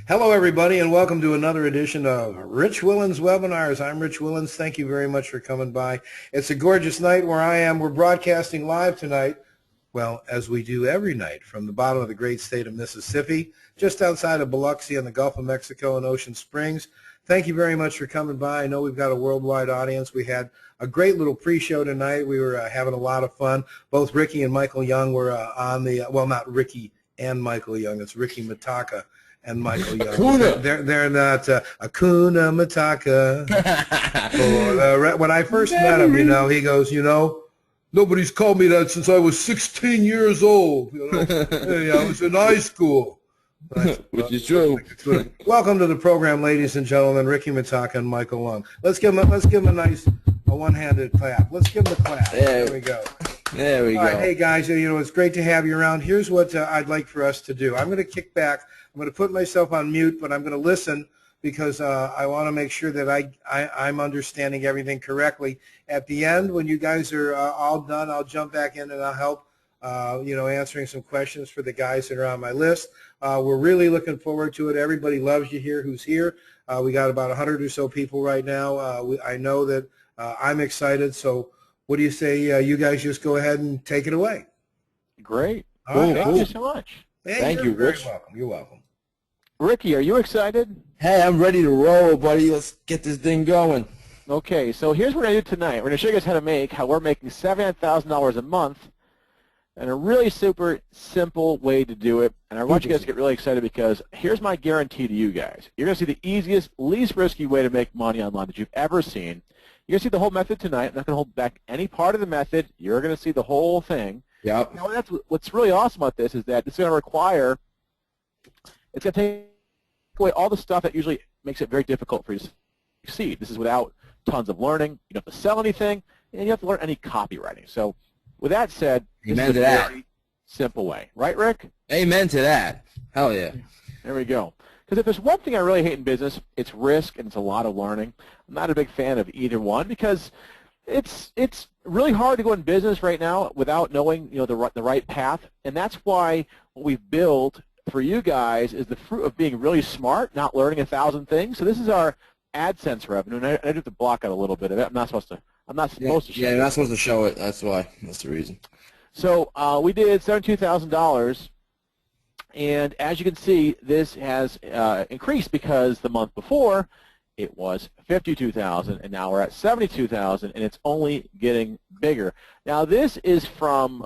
Hello, everybody, and welcome to another edition of Rich Wilens Webinars. I'm Rich Wilens. Thank you very much for coming by. It's a gorgeous night where I am. We're broadcasting live tonight, well, as we do every night, from the bottom of the great state of Mississippi, just outside of Biloxi in the Gulf of Mexico and Ocean Springs. Thank you very much for coming by. I know we've got a worldwide audience. We had a great little pre-show tonight. We were having a lot of fun. Both Ricky and Michael Young were on the, well, not Ricky and Michael Young. It's Ricky Mataka and Michael Young. Akuna. They're not Akuna Mataka. When I first met him, he goes, nobody's called me that since I was 16 years old. Hey, I was in high school. Which is true. Welcome to the program, ladies and gentlemen. Ricky Mataka and Michael Young. Let's give them a nice one-handed clap. Let's give them a clap. There we go. There we go. All right, hey guys, it's great to have you around. Here's what I'd like for us to do. I'm going to kick back. I'm going to put myself on mute, but I'm going to listen because I want to make sure that I'm understanding everything correctly. At the end, when you guys are all done, I'll jump back in and I'll help, answering some questions for the guys that are on my list. We're really looking forward to it. Everybody loves you here who's here. We got about 100 or so people right now. I know that I'm excited, so what do you say you guys just go ahead and take it away? Great. Thank you so much. Hey, Thank you, very Rich. welcome. You're welcome. Ricky, are you excited? Hey, I'm ready to roll, buddy. Let's get this thing going. Okay, so here's what we're going to do tonight. We're going to show you guys how we're making $79,000 a month, and a really super simple way to do it. And I want you guys to get really excited because here's my guarantee to you guys. You're going to see the easiest, least risky way to make money online that you've ever seen. You're going to see the whole method tonight. I'm not going to hold back any part of the method. You're going to see the whole thing. Yep. Now, what's really awesome about this is that it's going to require, it's going to take away all the stuff that usually makes it very difficult for you to succeed. This is without tons of learning. You don't have to sell anything, and you don't have to learn any copywriting. So with that said, this is a very simple way. Right, Rick? Amen to that. Hell yeah. There we go. Because if there's one thing I really hate in business, it's risk and it's a lot of learning. I'm not a big fan of either one because it's really hard to go in business right now without knowing the right path, and that's why what we've built for you guys is the fruit of being really smart, not learning 1,000 things. So this is our AdSense revenue, and I have to block out a little bit of it. I'm not supposed to. Yeah, you're not supposed to show it. That's why. That's the reason. So we did $72,000. And as you can see, this has increased because the month before it was $52,000, and now we're at $72,000, and it's only getting bigger. Now this is from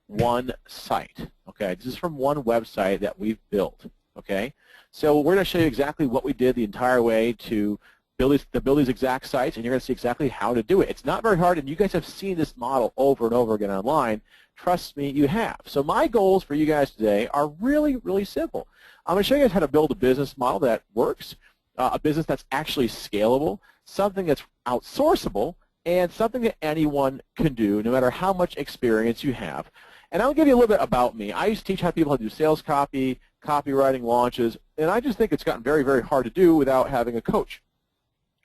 one site. Okay, this is from one website that we've built. Okay, so we're going to show you exactly what we did the entire way to build these exact sites, and you're going to see exactly how to do it. It's not very hard, and you guys have seen this model over and over again online. Trust me, you have. So my goals for you guys today are really, really simple. I'm going to show you guys how to build a business model that works, a business that's actually scalable, something that's outsourceable, and something that anyone can do no matter how much experience you have. And I'll give you a little bit about me. I used to teach how people how to do sales copy, copywriting, launches, and I just think it's gotten very, very hard to do without having a coach.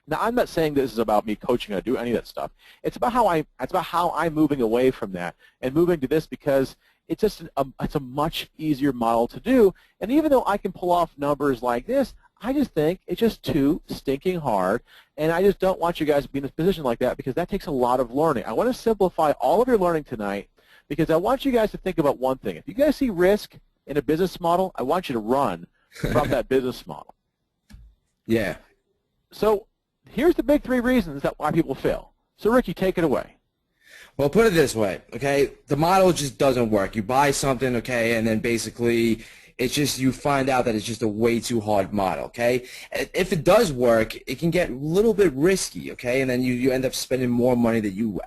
Now, I'm not saying this is about me coaching how to do any of that stuff. It's about how I'm moving away from that and moving to this because it's just it's a much easier model to do. And even though I can pull off numbers like this, I just think it's just too stinking hard, and I just don't want you guys to be in a position like that because that takes a lot of learning. I want to simplify all of your learning tonight because I want you guys to think about one thing. If you guys see risk in a business model, I want you to run from that business model. Yeah. So here's the big three reasons that why people fail. So Ricky, take it away. Well, put it this way, okay? The model just doesn't work. You buy something, okay, and then basically it's just you find out that it's just a way too hard model, okay? If it does work, it can get a little bit risky, okay? And then you end up spending more money that you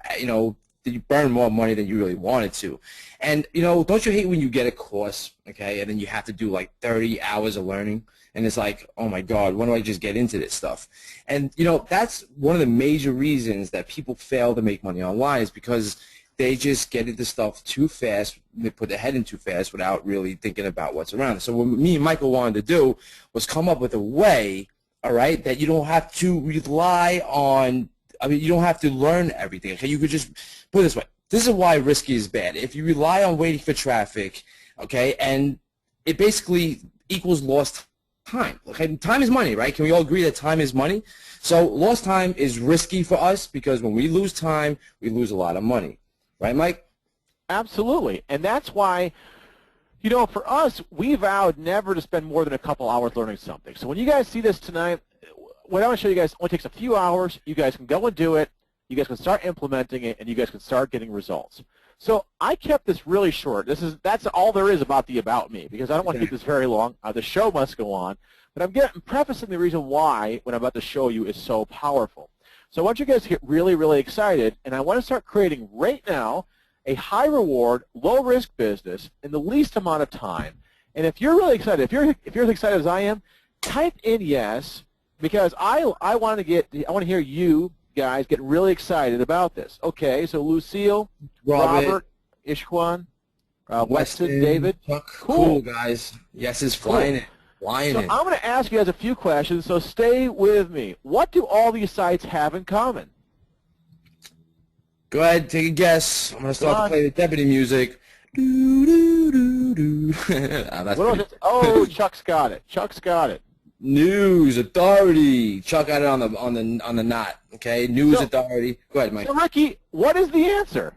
burn more money than you really wanted to. And, don't you hate when you get a course, okay, and then you have to do like 30 hours of learning? And it's like, oh my God, when do I just get into this stuff? And, that's one of the major reasons that people fail to make money online is because they just get into stuff too fast. They put their head in too fast without really thinking about what's around. So what me and Michael wanted to do was come up with a way, all right, that you don't have to rely on, you don't have to learn everything. Okay, you could just put it this way. This is why risky is bad. If you rely on waiting for traffic, okay, and it basically equals lost time. Okay, time is money, right? Can we all agree that time is money? So lost time is risky for us because when we lose time, we lose a lot of money. Right, Mike? Absolutely. And that's why, for us, we vowed never to spend more than a couple hours learning something. So when you guys see this tonight, what I want to show you guys only takes a few hours. You guys can go and do it. You guys can start implementing it, and you guys can start getting results. So I kept this really short. That's all there is about the About Me, because I don't want to keep this very long. The show must go on. But I'm prefacing the reason why what I'm about to show you is so powerful. So I want you guys to get really, really excited, and I want to start creating right now a high-reward, low-risk business in the least amount of time. And if you're really excited, if you're as excited as I am, type in yes, because I want to hear you guys get really excited about this. Okay, so Lucille, Robert, Ishwan, Weston, David. Cool, guys. Yes is flying in. Flying in. I'm going to ask you guys a few questions, so stay with me. What do all these sites have in common? Go ahead, take a guess. I'm going to start to play the deputy music. Do, do, do, do. Oh, Chuck's got it. Chuck's got it. News authority. Chuck got it on the knot. Okay, news authority. Go ahead, Mike. So Ricky, what is the answer?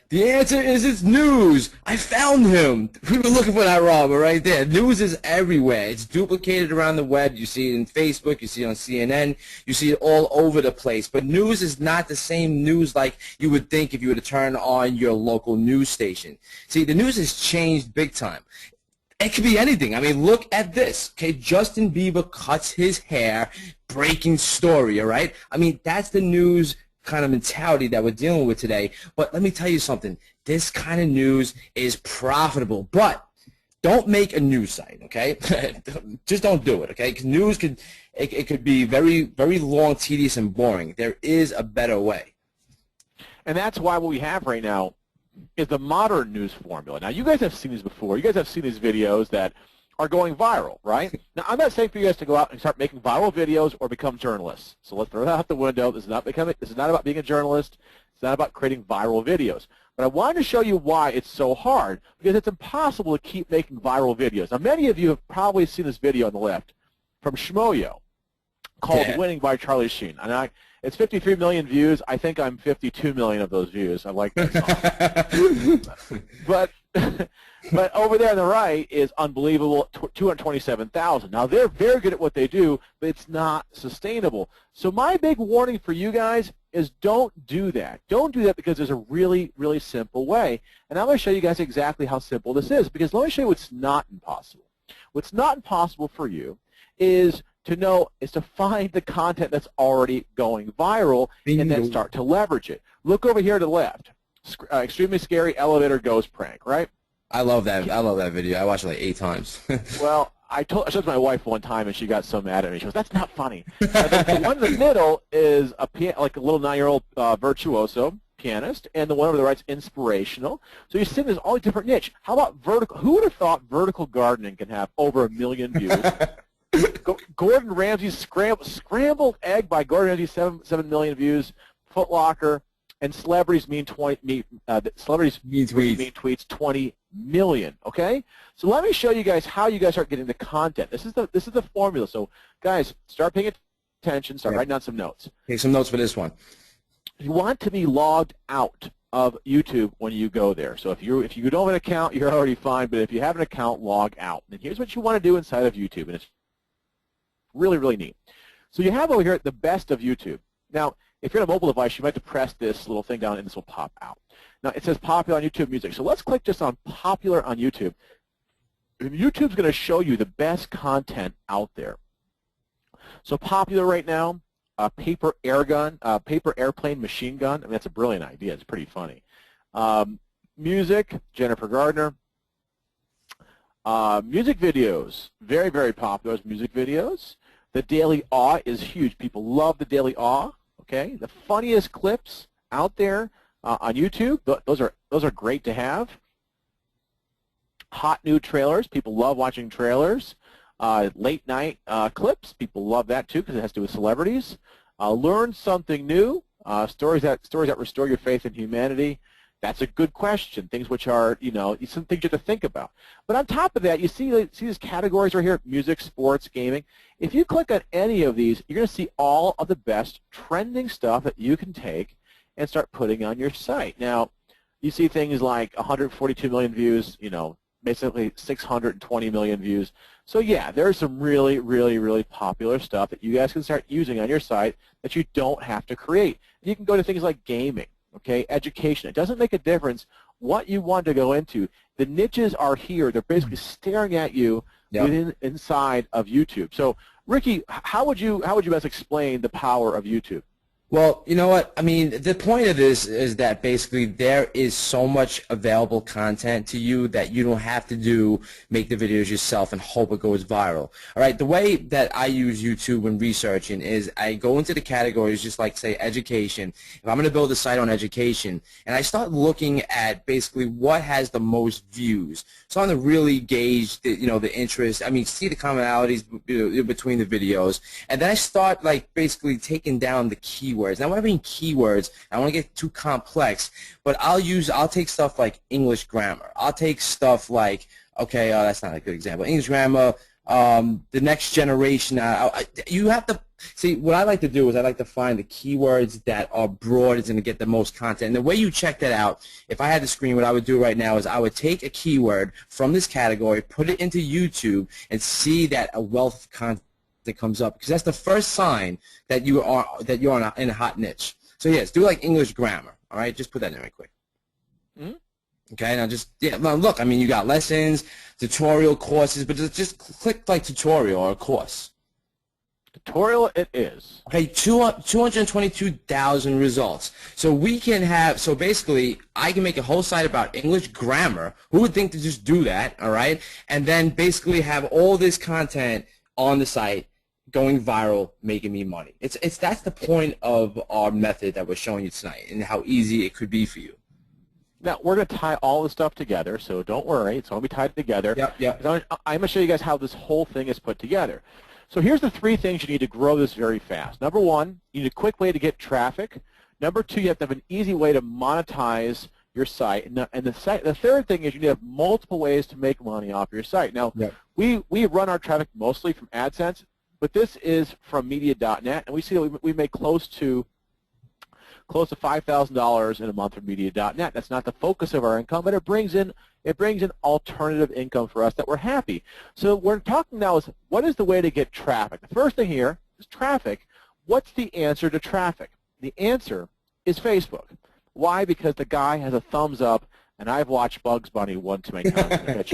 The answer is it's news. I found him. We were looking for that robber right there. News is everywhere. It's duplicated around the web. You see it in Facebook. You see it on CNN. You see it all over the place. But news is not the same news like you would think if you were to turn on your local news station. See, the news has changed big time. It could be anything. I mean, look at this. Okay, Justin Bieber cuts his hair. Breaking story, all right? I mean, that's the news kind of mentality that we're dealing with today. But let me tell you something. This kind of news is profitable. But don't make a news site, okay? Just don't do it, okay? Because news could be very, very long, tedious, and boring. There is a better way. And that's why what we have right now is the modern news formula. Now, you guys have seen these before. You guys have seen these videos that are going viral, right? Now, I'm not saying for you guys to go out and start making viral videos or become journalists. So let's throw that out the window. This is not about being a journalist. It's not about creating viral videos. But I wanted to show you why it's so hard, because it's impossible to keep making viral videos. Now, many of you have probably seen this video on the left from Shmoyo called Winning by Charlie Sheen. And it's 53 million views. I think I'm 52 million of those views. I like that song. But over there on the right is Unbelievable, 227,000. Now, they're very good at what they do, but it's not sustainable. So my big warning for you guys is don't do that. Don't do that, because there's a really, really simple way. And I'm going to show you guys exactly how simple this is, because let me show you what's not impossible. What's not impossible for you is to find the content that's already going viral and then start to leverage it. Look over here to the left. Extremely scary elevator ghost prank, right? I love that. I love that video. I watched it like 8 times. Well, I showed it to my wife one time, and she got so mad at me. She goes, "That's not funny." The one in the middle is like a little 9-year-old virtuoso pianist, and the one over the right's inspirational. So you see, there's all these different niche. How about vertical? Who would have thought vertical gardening can have over 1 million views? Gordon Ramsay's scrambled egg by Gordon Ramsay, 7 million views. Foot Locker. And celebrities mean tweets 20 million. Okay, so let me show you guys how you guys start getting the content. This is the formula. So guys, start paying attention. Start writing down some notes. Take some notes for this one. You want to be logged out of YouTube when you go there. So if you don't have an account, you're already fine. But if you have an account, log out. And here's what you want to do inside of YouTube, and it's really, really neat. So you have over here the best of YouTube. Now, if you're on a mobile device, you might have to press this little thing down, and this will pop out. Now, it says popular on YouTube music. So let's click just on popular on YouTube. YouTube's going to show you the best content out there. So popular right now, paper airplane machine gun. I mean, that's a brilliant idea. It's pretty funny. Music, Jennifer Gardner. Music videos, very, very popular as music videos. The Daily Awe is huge. People love the Daily Awe. Okay, the funniest clips out there on YouTube. Those are great to have. Hot new trailers. People love watching trailers. Late night clips. People love that too, because it has to do with celebrities. Learn something new. Stories that restore your faith in humanity. That's a good question, things which are, some things you have to think about. But on top of that, you see these categories right here, music, sports, gaming. If you click on any of these, you're going to see all of the best trending stuff that you can take and start putting on your site. Now, you see things like 142 million views, basically 620 million views. So yeah, there's some really, really, really popular stuff that you guys can start using on your site that you don't have to create. You can go to things like gaming, okay, education. It doesn't make a difference what you want to go into. The niches are here. They're basically staring at you inside of YouTube. So, Ricky, how would you best explain the power of YouTube? Well, you know what? I mean, the point of this is that basically there is so much available content to you that you don't have to make the videos yourself and hope it goes viral. All right, the way that I use YouTube when researching is I go into the categories just like, say, education. If I'm going to build a site on education, and I start looking at basically what has the most views. So I'm going to really gauge the interest. I mean, see the commonalities between the videos, and then I start like basically taking down the keywords. Now, when I mean keywords, I don't want to get too complex, but I'll take stuff like English grammar. I'll take stuff like, okay, that's not a good example. English grammar, the next generation. You have to see, what I like to do is I like to find the keywords that are broad, is going to get the most content. And the way you check that out, if I had the screen, what I would do right now is I would take a keyword from this category, put it into YouTube, and see that a wealth of content that comes up, because that's the first sign that you're in a hot niche. So yes, do like English grammar. All right, just put that in right quick. Okay, now look, I mean, you got lessons, tutorial, courses, but just click like tutorial or course. Tutorial it is. Okay, 222,000 results. So basically, I can make a whole site about English grammar. Who would think to just do that, all right? And then basically have all this content on the site going viral, making me money. That's the point of our method that we're showing you tonight and how easy it could be for you. Now, we're going to tie all this stuff together, so don't worry. It's going to be tied together. Yep. I'm going to show you guys how this whole thing is put together. So here's the 3 things you need to grow this very fast. Number 1, you need a quick way to get traffic. Number 2, you have to have an easy way to monetize your site. And the third thing is you need to have multiple ways to make money off your site. Now, we run our traffic mostly from AdSense, but this is from media.net, and we see that we make close to $5,000 in a month from media.net. That's not the focus of our income, but it brings in alternative income for us that we're happy. So we're talking now is what is the way to get traffic? The first thing here is traffic. What's the answer to traffic? The answer is Facebook. Why? Because the guy has a thumbs up, and I've watched Bugs Bunny one too many times.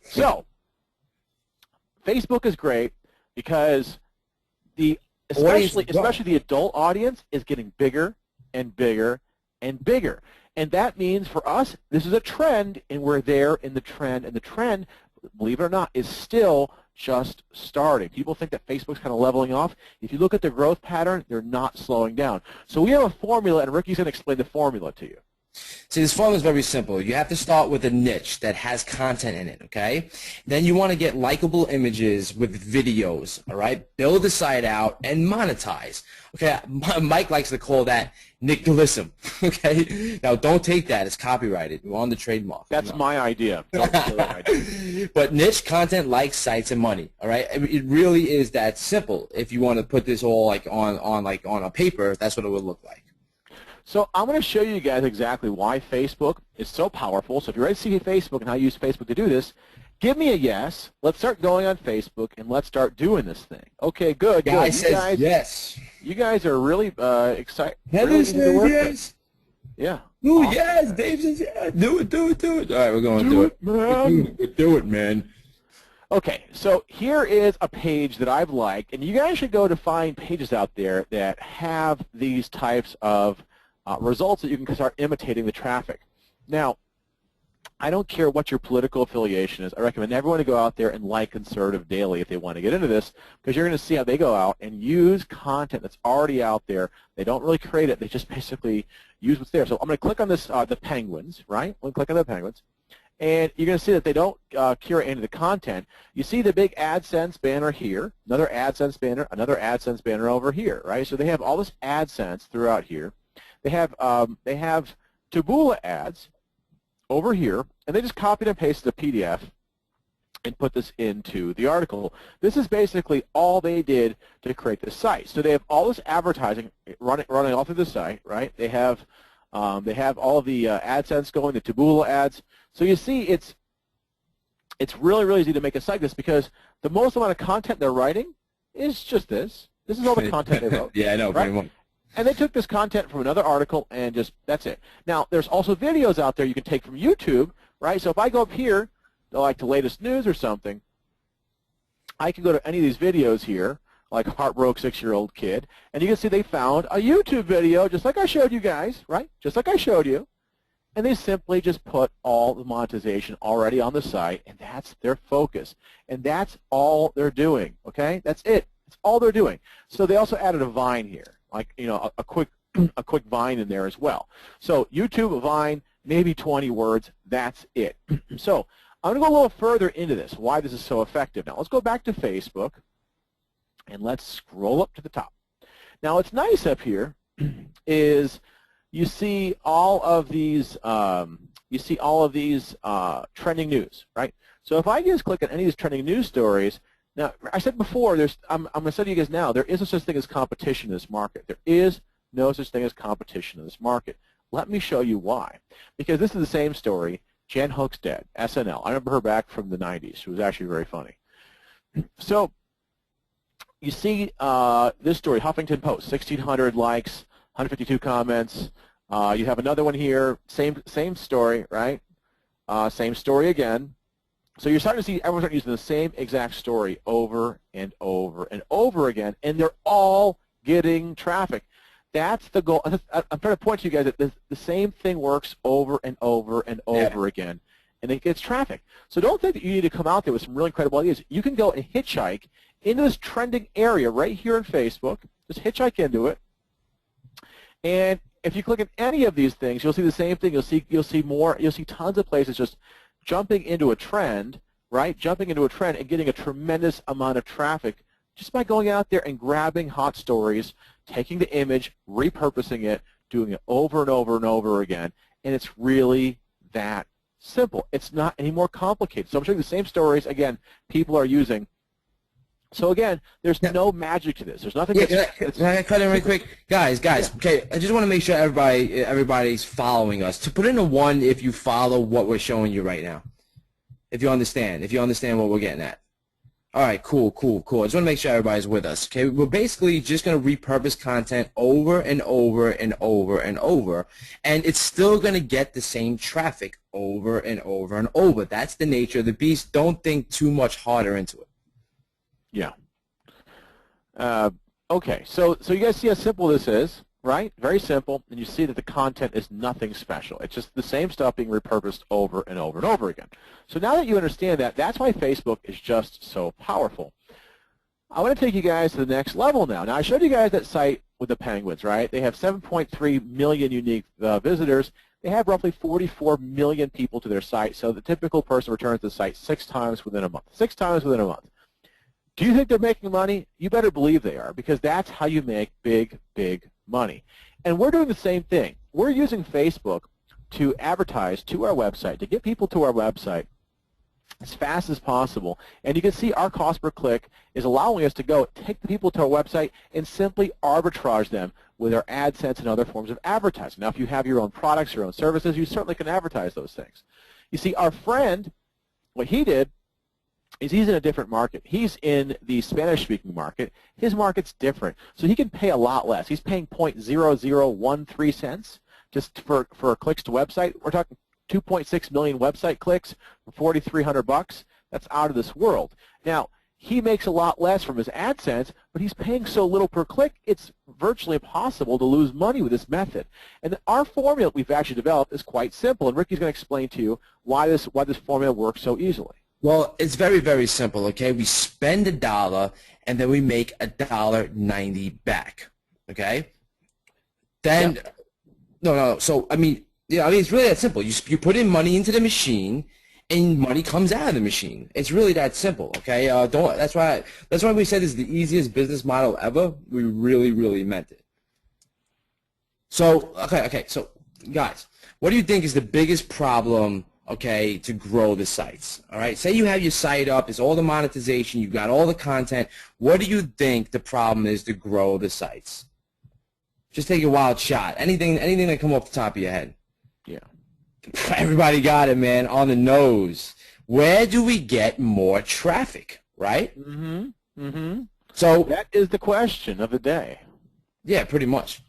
So Facebook is great because especially the adult audience is getting bigger and bigger and bigger. And that means for us, this is a trend, and we're there in the trend. And the trend, believe it or not, is still just starting. People think that Facebook's kind of leveling off. If you look at the growth pattern, they're not slowing down. So we have a formula, and Ricky's going to explain the formula to you. See, this formula is very simple. You have to start with a niche that has content in it, okay? Then you want to get likable images with videos, all right? Build the site out and monetize. Okay, Mike likes to call that nickalism, okay? Now, don't take that. It's copyrighted. We're on the trademark. That's my idea. But niche content like sites and money, all right? It really is that simple. If you want to put this all like on a paper, that's what it would look like. So I'm going to show you guys exactly why Facebook is so powerful. So if you're ready to see Facebook and how you use Facebook to do this, give me a yes. Let's start going on Facebook, and let's start doing this thing. Okay, good. Guy says yes. You guys are really excited. Heather says yes. Yeah. Oh, awesome. Yes. Dave says yes. Do it. All right, we're going to do it. Man. Do it, man. Okay, so here is a page that I've liked, and you guys should go to find pages out there that have these types of results that you can start imitating the traffic. Now, I don't care what your political affiliation is. I recommend everyone to go out there and like Conservative Daily if they want to get into this, because you're going to see how they go out and use content that's already out there. They don't really create it. They just basically use what's there. So I'm going to click on this, the penguins, right? I'm going to click on the penguins. And you're going to see that they don't curate any of the content. You see the big AdSense banner here, another AdSense banner, another AdSense banner over here, right? So they have all this AdSense throughout here. They have Taboola ads over here, and they just copied and pasted the PDF and put this into the article. This is basically all they did to create the site. So they have all this advertising running all through the site, right? They have all of the AdSense going, the Taboola ads. So you see, it's really, really easy to make a site like this because the most amount of content they're writing is just this. This is all the content they wrote. Yeah, I know, right? pretty much. And they took this content from another article and just, that's it. Now, there's also videos out there you can take from YouTube, right? So if I go up here, like the latest news or something, I can go to any of these videos here, like Heartbroke 6-year-old kid, and you can see they found a YouTube video, just like I showed you guys, right? Just like I showed you. And they simply just put all the monetization already on the site, and that's their focus. And that's all they're doing, okay? That's it. That's all they're doing. So they also added a Vine here, like, you know, a quick Vine in there as well. So YouTube, Vine, maybe 20 words, that's it. So I'm going to go a little further into this, why this is so effective. Now, let's go back to Facebook, and let's scroll up to the top. Now, what's nice up here is you see all of these trending news, right? So if I just click on any of these trending news stories, now I said before, I'm going to say to you guys now, there is no such thing as competition in this market. There is no such thing as competition in this market. Let me show you why. Because this is the same story. Jan Hook's dead, SNL. I remember her back from the 90s. She was actually very funny. So you see this story, Huffington Post, 1,600 likes, 152 comments. You have another one here, same story, right? Same story again. So you're starting to see everyone's using the same exact story over and over and over again, and they're all getting traffic. That's the goal. I'm trying to point to you guys that the same thing works over and over and over again, and it gets traffic. So don't think that you need to come out there with some really incredible ideas. You can go and hitchhike into this trending area right here in Facebook. Just hitchhike into it, and if you click on any of these things, you'll see the same thing. You'll see tons of places just jumping into a trend, right? Jumping into a trend and getting a tremendous amount of traffic just by going out there and grabbing hot stories, taking the image, repurposing it, doing it over and over and over again, and it's really that simple. It's not any more complicated. So I'm showing you the same stories, again, people are using. So again, there's no magic to this. There's nothing. Yeah, can I cut in really quick, guys? Okay, I just want to make sure everybody's following us. To put in a 1 if you follow what we're showing you right now, if you understand what we're getting at. All right, cool. I just want to make sure everybody's with us. Okay, we're basically just going to repurpose content over and over and over and over, and it's still going to get the same traffic over and over and over. That's the nature of the beast. Don't think too much harder into it. Yeah. Okay, so you guys see how simple this is, right? Very simple, and you see that the content is nothing special. It's just the same stuff being repurposed over and over and over again. So now that you understand that, that's why Facebook is just so powerful. I want to take you guys to the next level now. Now, I showed you guys that site with the penguins, right? They have 7.3 million unique visitors. They have roughly 44 million people to their site, so the typical person returns to the site 6 times within a month. 6 times within a month. Do you think they're making money? You better believe they are, because that's how you make big, big money. And we're doing the same thing. We're using Facebook to advertise to our website, to get people to our website as fast as possible. And you can see our cost per click is allowing us to go take the people to our website and simply arbitrage them with our AdSense and other forms of advertising. Now, if you have your own products, your own services, you certainly can advertise those things. You see, our friend, what he did is he's in a different market. He's in the Spanish-speaking market. His market's different, so he can pay a lot less. He's paying 0.0013 cents just for clicks to website. We're talking 2.6 million website clicks for $4,300. That's out of this world. Now, he makes a lot less from his AdSense, but he's paying so little per click, it's virtually impossible to lose money with this method. And our formula we've actually developed is quite simple, and Ricky's going to explain to you why this formula works so easily. Well, it's very, very simple, okay? We spend $1, and then we make $1.90 back, okay? Then, no. So, it's really that simple. You put in money into the machine, and money comes out of the machine. It's really that simple, okay? That's why we said this is the easiest business model ever. We really, really meant it. So, okay. So guys, what do you think is the biggest problem, okay, to grow the sites? All right, say you have your site up, it's all the monetization, you've got all the content. What do you think the problem is to grow the sites? Just take a wild shot. Anything that come off the top of your head. Yeah. Everybody got it, man, on the nose. Where do we get more traffic, right? Mm-hmm. Mm-hmm. So that is the question of the day. Yeah, pretty much.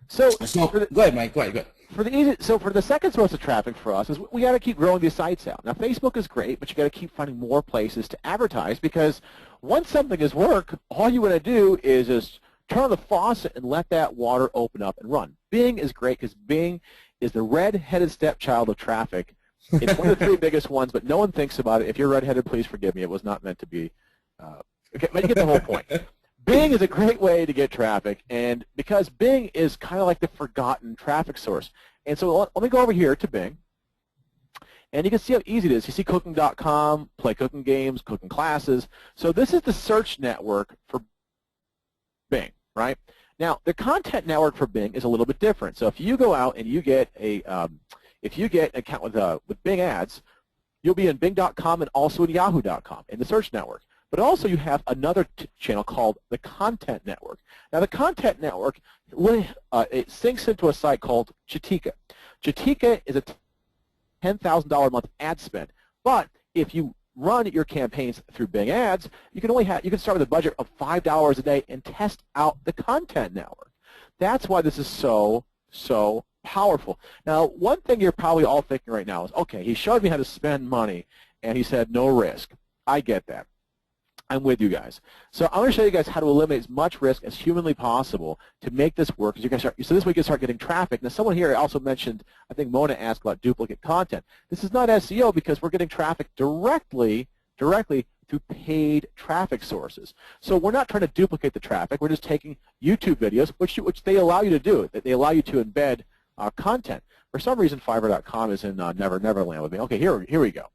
So go ahead, Mike. Go ahead. For the second source of traffic for us is we got to keep growing these sites out. Now, Facebook is great, but you got to keep finding more places to advertise, because once something is work, all you want to do is just turn on the faucet and let that water open up and run. Bing is great because Bing is the red-headed stepchild of traffic. It's one of the three biggest ones, but no one thinks about it. If you're red-headed, please forgive me. It was not meant to be. Okay, but you get the whole point. Bing is a great way to get traffic, and because Bing is kind of like the forgotten traffic source. And so let me go over here to Bing, and you can see how easy it is. You see cooking.com, play cooking games, cooking classes. So this is the search network for Bing, right? Now, the content network for Bing is a little bit different. So if you go out and you get an account with Bing ads, you'll be in Bing.com and also in Yahoo.com in the search network. But also you have another channel called the Content Network. Now the Content Network, it syncs into a site called Chatika. Chatika is a $10,000 a month ad spend. But if you run your campaigns through Bing Ads, you can start with a budget of $5 a day and test out the Content Network. That's why this is so powerful. Now, one thing you're probably all thinking right now is, okay, he showed me how to spend money, and he said no risk. I get that. I'm with you guys. So I'm going to show you guys how to eliminate as much risk as humanly possible to make this work. So this way you can start getting traffic. Now, someone here also mentioned, I think Mona asked about duplicate content. This is not SEO because we're getting traffic directly through paid traffic sources. So we're not trying to duplicate the traffic. We're just taking YouTube videos, which they allow you to do. They allow you to embed content. For some reason, Fiverr.com is in Neverland with me. Okay, here we go.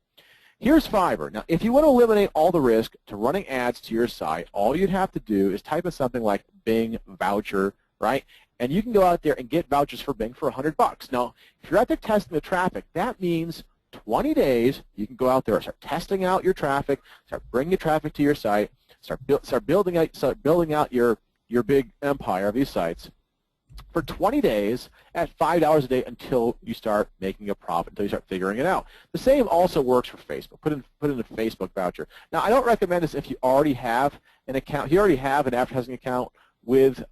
Here's Fiverr. Now, if you want to eliminate all the risk to running ads to your site, all you'd have to do is type in something like Bing voucher, right? And you can go out there and get vouchers for Bing for $100. Now, if you're out there testing the traffic, that means 20 days you can go out there and start testing out your traffic, start bringing traffic to your site, start building out your big empire of these sites for 20 days at $5 a day until you start making a profit, until you start figuring it out. The same also works for Facebook. Put in a Facebook voucher. Now, I don't recommend this if you already have an account. You already have an advertising account with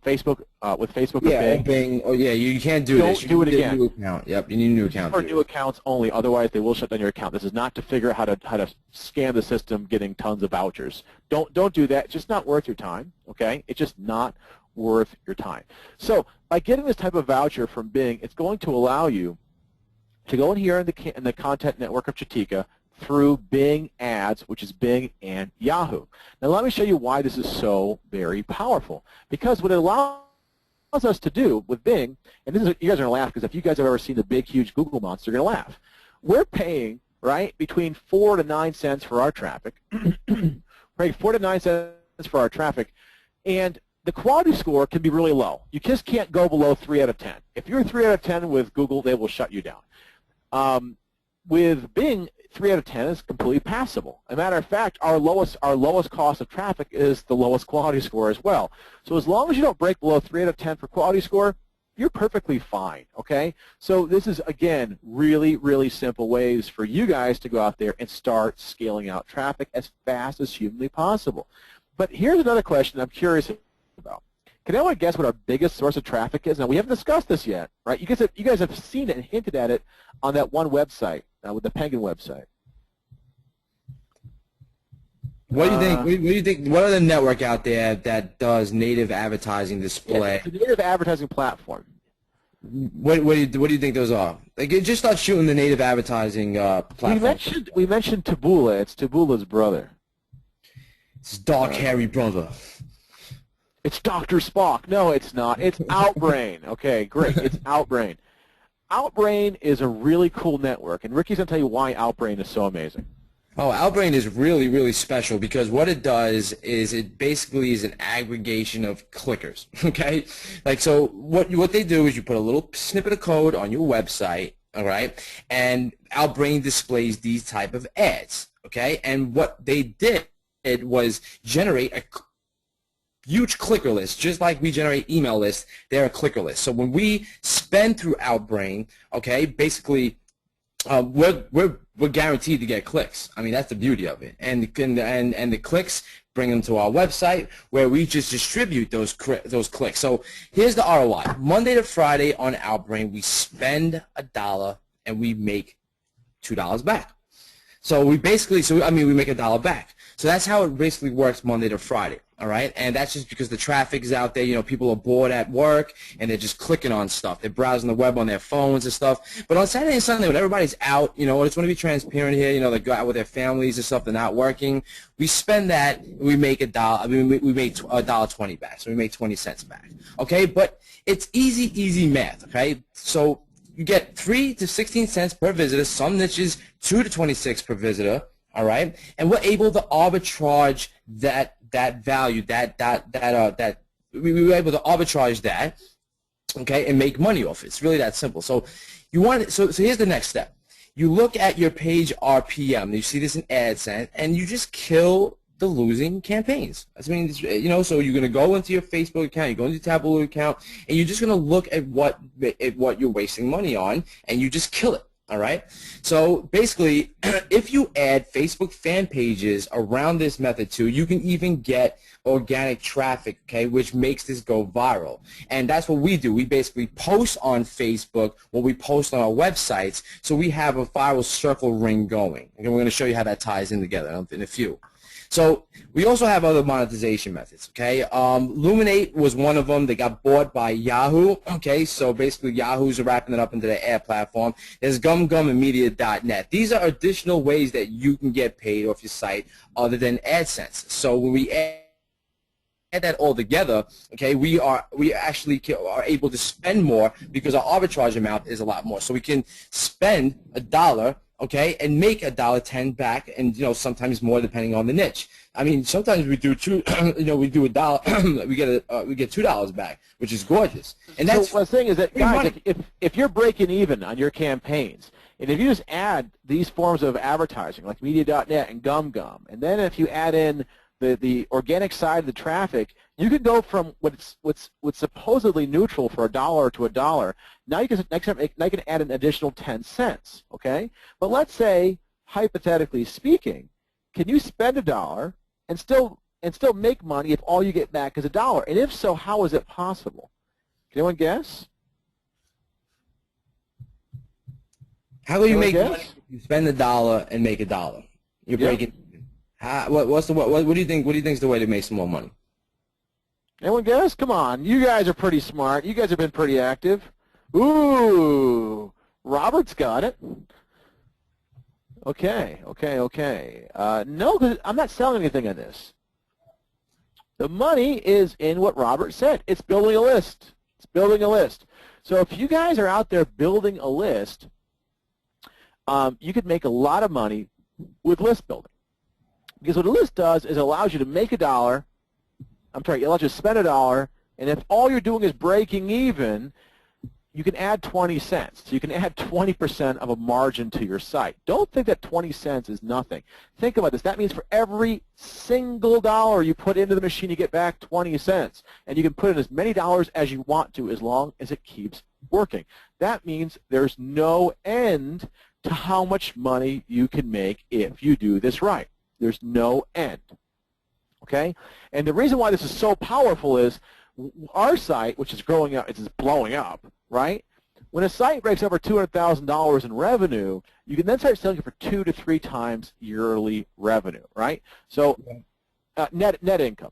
Facebook. Yeah, Bing. Oh, yeah, you can't do this. Don't do it again. New account. Yep, you need a new account. For new accounts only. Otherwise, they will shut down your account. This is not to figure out how to scam the system, getting tons of vouchers. Don't do that. It's just not worth your time. Okay, it's just not worth your time. So by getting this type of voucher from Bing, it's going to allow you to go in here in the content network of Chatika through Bing Ads, which is Bing and Yahoo. Now let me show you why this is so very powerful. Because what it allows us to do with Bing, and this is, you guys are going to laugh because if you guys have ever seen the big, huge Google monster, you're going to laugh. We're paying, right, between 4 to 9 cents for our traffic. We're paying 4 to 9 cents for our traffic, and the quality score can be really low. You just can't go below 3 out of 10. If you're 3 out of 10 with Google, they will shut you down. With Bing, 3 out of 10 is completely passable. As a matter of fact, our lowest cost of traffic is the lowest quality score as well. So as long as you don't break below 3 out of 10 for quality score, you're perfectly fine, okay? So this is, again, really, really simple ways for you guys to go out there and start scaling out traffic as fast as humanly possible. But here's another question I'm curious about. Can anyone guess what our biggest source of traffic is? Now, we haven't discussed this yet, right? You guys have seen it and hinted at it on that one website, with the Penguin website. What do you think? What do you think? What other network out there that does native advertising display? It's a native advertising platform. What do you think those are? Like, just start shooting the native advertising platform. We mentioned Taboola. It's Taboola's brother. It's dark, hairy brother. It's Dr. Spock. No, it's not. It's Outbrain. Okay, great. It's Outbrain. Outbrain is a really cool network, and Ricky's going to tell you why Outbrain is so amazing. Oh, Outbrain is really, really special because what it does is it basically is an aggregation of clickers, okay? Like, so what they do is you put a little snippet of code on your website, all right? And Outbrain displays these type of ads, okay? And what they did was generate a huge clicker list, just like we generate email lists, they're a clicker list. So when we spend through Outbrain, okay, basically we're guaranteed to get clicks. I mean, that's the beauty of it. And the clicks bring them to our website where we just distribute those clicks. So here's the ROI. Monday to Friday on Outbrain, we spend $1 and we make $2 back. So we basically, we make $1 back. So that's how it basically works Monday to Friday, all right? And that's just because the traffic is out there. You know, people are bored at work, and they're just clicking on stuff. They're browsing the web on their phones and stuff. But on Saturday and Sunday, when everybody's out, you know, I just want to be transparent here. You know, they go out with their families and stuff. They're not working. We spend that. We make $1. I mean, we make $1.20 back. So we make 20 cents back, okay? But it's easy math, okay? So you get 3 to 16 cents per visitor. Some niches 2 to 26 per visitor. All right, and we're able to arbitrage that value, we were able to arbitrage that, okay, and make money off it. It's really that simple. So you want it, so here's the next step. You look at your page RPM. You see this in AdSense, and you just kill the losing campaigns. I mean, you know, so you're going to go into your Facebook account, you go into your Tableau account, and you're just going to look at what you're wasting money on, and you just kill it. All right. So basically, if you add Facebook fan pages around this method too, you can even get organic traffic, okay, which makes this go viral. And that's what we do. We basically post on Facebook what we post on our websites, so we have a viral circle ring going. And we're going to show you how that ties in together in a few. So we also have other monetization methods, okay? Luminate was one of them. They got bought by Yahoo, okay? So basically Yahoo's wrapping it up into their ad platform. There's GumGum and Media.net. These are additional ways that you can get paid off your site other than AdSense. So when we add that all together, okay, we actually are able to spend more because our arbitrage amount is a lot more. So we can spend $1, okay, and make $1.10 back, and you know, sometimes more depending on the niche. I mean, sometimes we do we do $1, we get $2 back, which is gorgeous. And that's so what I'm saying is that, guys, if you're breaking even on your campaigns, and if you just add these forms of advertising like Media.net and GumGum, and then if you add in the organic side of the traffic, you can go from what's supposedly neutral for $1 to $1. Now you can add an additional 10 cents, okay? But let's say, hypothetically speaking, can you spend $1 and still make money if all you get back is $1? And if so, how is it possible? Can anyone guess? How will you make money if you spend $1 and make $1? You're breaking. What do you think? What do you think is the way to make some more money? Anyone guess? Come on, you guys are pretty smart. You guys have been pretty active. Ooh, Robert's got it. Okay. No, because I'm not selling anything on this. The money is in what Robert said. It's building a list. It's building a list. So if you guys are out there building a list, you could make a lot of money with list building. Because what a list does is it allows you to make $1. It allows you to spend $1, and if all you're doing is breaking even, you can add 20 cents. So you can add 20% of a margin to your site. Don't think that 20 cents is nothing. Think about this. That means for every single dollar you put into the machine, you get back 20 cents. And you can put in as many dollars as you want to as long as it keeps working. That means there's no end to how much money you can make if you do this right. There's no end. Okay? And the reason why this is so powerful is our site, which is growing up, it's blowing up, right? When a site breaks over $200,000 in revenue, you can then start selling it for 2 to 3 times yearly revenue, right? So net income.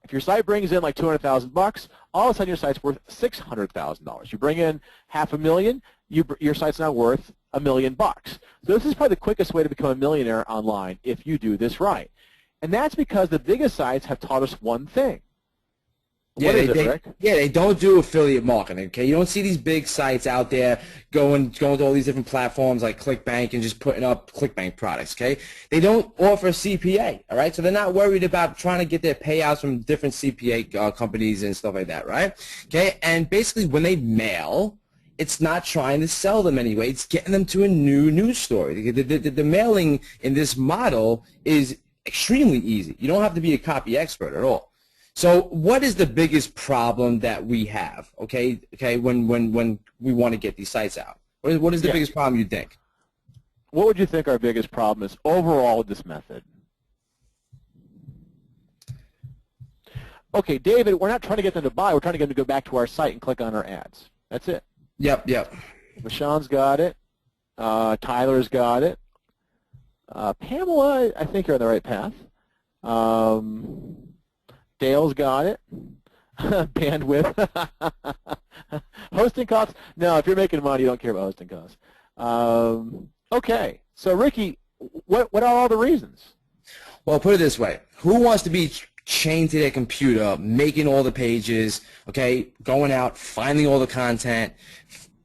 If your site brings in like $200,000, all of a sudden your site's worth $600,000. You bring in $500,000, your site's now worth $1 million. So this is probably the quickest way to become a millionaire online if you do this right. And that's because the biggest sites have taught us one thing. What is it, Rick? They don't do affiliate marketing, okay? You don't see these big sites out there going to all these different platforms like ClickBank and just putting up ClickBank products, okay? They don't offer CPA, all right? So they're not worried about trying to get their payouts from different CPA companies and stuff like that, right? Okay, and basically when they mail, it's not trying to sell them anyway. It's getting them to a new news story. The mailing in this model is extremely easy. You don't have to be a copy expert at all. So what is the biggest problem that we have, okay, when we want to get these sites out? What is the biggest problem you think? What would you think our biggest problem is overall with this method? Okay, David, we're not trying to get them to buy. We're trying to get them to go back to our site and click on our ads. That's it. Yep. Mashawn's got it. Tyler's got it. Pamela, I think you're on the right path. Dale's got it. Bandwidth. Hosting costs. No, if you're making money, you don't care about hosting costs. Okay, so Ricky, what are all the reasons? Well, put it this way. Who wants to be chained to their computer, making all the pages, okay, going out, finding all the content,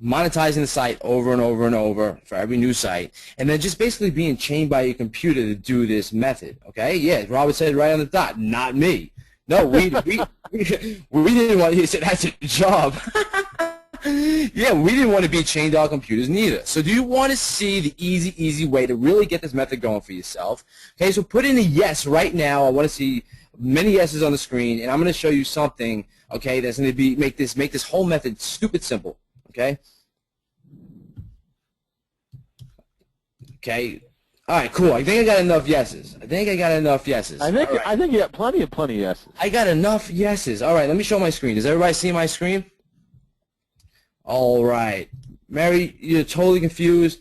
monetizing the site over and over and over for every new site, and then just basically being chained by your computer to do this method, okay? Yeah, Robert said right on the dot, not me. No, we didn't want, he said that's a job. Yeah, we didn't want to be chained to our computers neither. So do you want to see the easy way to really get this method going for yourself? Okay, so put in a yes right now. I want to see many yeses on the screen, and I'm going to show you something, okay, that's going to make this whole method stupid simple, okay? Okay. All right, cool. I think I got enough yeses. I think you got plenty of yeses. I got enough yeses. All right, let me show my screen. Does everybody see my screen? All right. Mary, you're totally confused.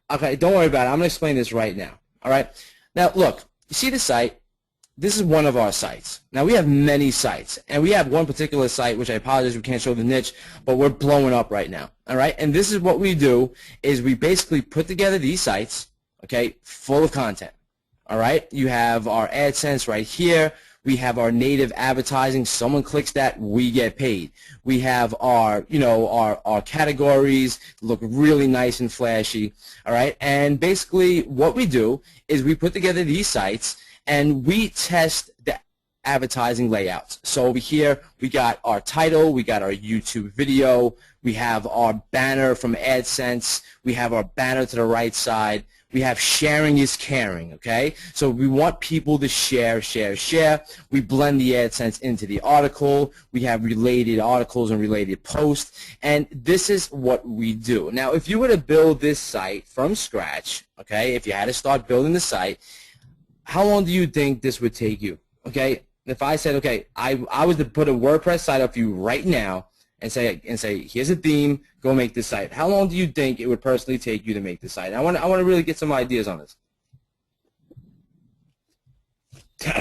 Okay, don't worry about it. I'm going to explain this right now. All right? Now, look, you see the site? This is one of our sites. Now, we have many sites, and we have one particular site, which I apologize we can't show the niche, but we're blowing up right now. All right? And this is what we do, is we basically put together these sites, okay, full of content. All right? You have our AdSense right here. We have our native advertising. Someone clicks that, we get paid. We have our, our categories look really nice and flashy. All right? And basically what we do is we put together these sites and we test the advertising layouts. So over here, we got our title, we got our YouTube video, we have our banner from AdSense, we have our banner to the right side, we have sharing is caring, okay? So we want people to share. We blend the AdSense into the article. We have related articles and related posts, and this is what we do. Now, if you were to build this site from scratch, okay, if you had to start building the site, how long do you think this would take you, okay? If I said, okay, I was to put a WordPress site up for you right now and say, here's a theme, go make this site. How long do you think it would personally take you to make this site? I want to really get some ideas on this.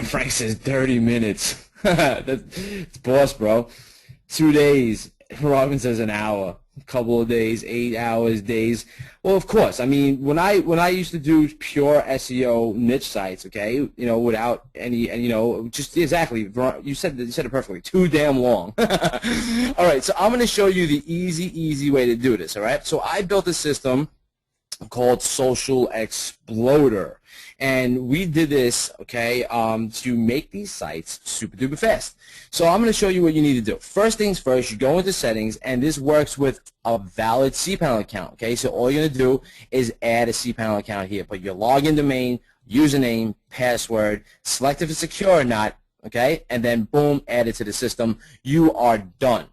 Frank says 30 minutes. It's boss, bro. 2 days. Robin says an hour. A couple of days, 8 hours, days. Well, of course. I mean, when I used to do pure SEO niche sites, okay, without any, and just exactly. You said it perfectly. Too damn long. All right, so I'm going to show you the easy way to do this. All right, so I built a system called Social Exploder, and we did this, okay, to make these sites super duper fast. So I'm going to show you what you need to do. First things first, you go into settings, and this works with a valid cPanel account, okay? So all you're going to do is add a cPanel account here. Put your login domain, username, password, select if it's secure or not, okay? And then boom, add it to the system. You are done.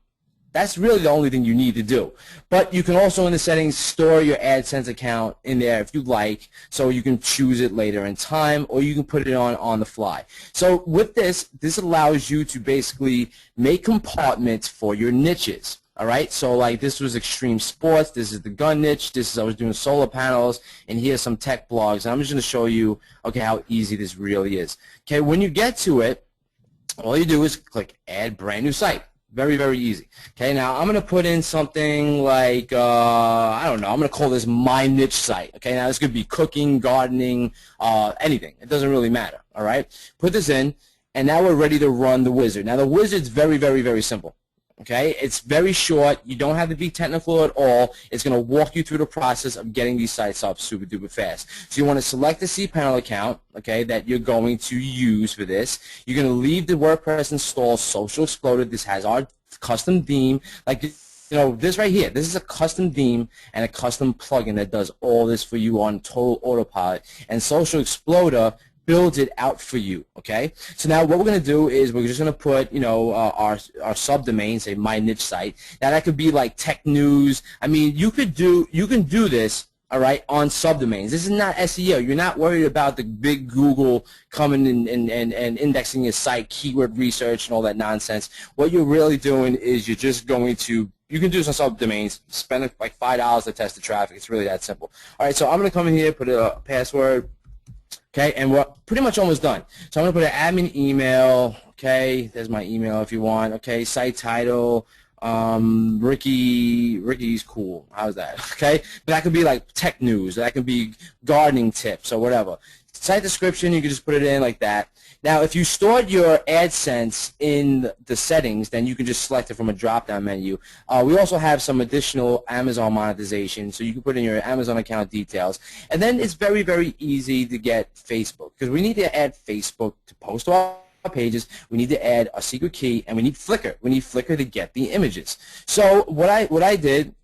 That's really the only thing you need to do. But you can also in the settings store your AdSense account in there if you like, so you can choose it later in time, or you can put it on the fly. So with this allows you to basically make compartments for your niches. All right, so like this was extreme sports, this is the gun niche, this is I was doing solar panels, and here's some tech blogs. And I'm just going to show you, okay, how easy this really is. Okay, when you get to it, all you do is click Add Brand New Site. Very, very easy. Okay, now I'm going to put in something like, I don't know, I'm going to call this My Niche Site. Okay, now this could be cooking, gardening, anything. It doesn't really matter, all right? Put this in, and now we're ready to run the wizard. Now the wizard's very, very, very simple. Okay, it's very short. You don't have to be technical at all. It's going to walk you through the process of getting these sites up super duper fast. So you want to select the cPanel account, okay, that you're going to use for this. You're going to leave the WordPress install Social Exploder. This has our custom theme. Like, you know, this right here, this is a custom theme and a custom plugin that does all this for you on total autopilot. And Social Exploder builds it out for you, okay? So now what we're going to do is we're just going to put, you know, our subdomain, say my niche site. Now that could be like tech news. I mean, you can do this, all right, on subdomains. This is not SEO. You're not worried about the big Google coming and indexing your site, keyword research, and all that nonsense. What you're really doing is you're just going to, you can do this on subdomains, spend like $5 to test the traffic. It's really that simple. All right, so I'm going to come in here, put a password. Okay, and we're pretty much almost done. So I'm going to put an admin email. Okay, there's my email if you want. Okay, site title, Ricky's cool. How's that? Okay, but that could be like tech news. That could be gardening tips or whatever. Site description, you can just put it in like that. Now, if you stored your AdSense in the settings, then you can just select it from a drop-down menu. We also have some additional Amazon monetization, so you can put in your Amazon account details. And then it's very, very easy to get Facebook, because we need to add Facebook to post to our pages. We need to add a secret key, and we need Flickr. We need Flickr to get the images. So what I did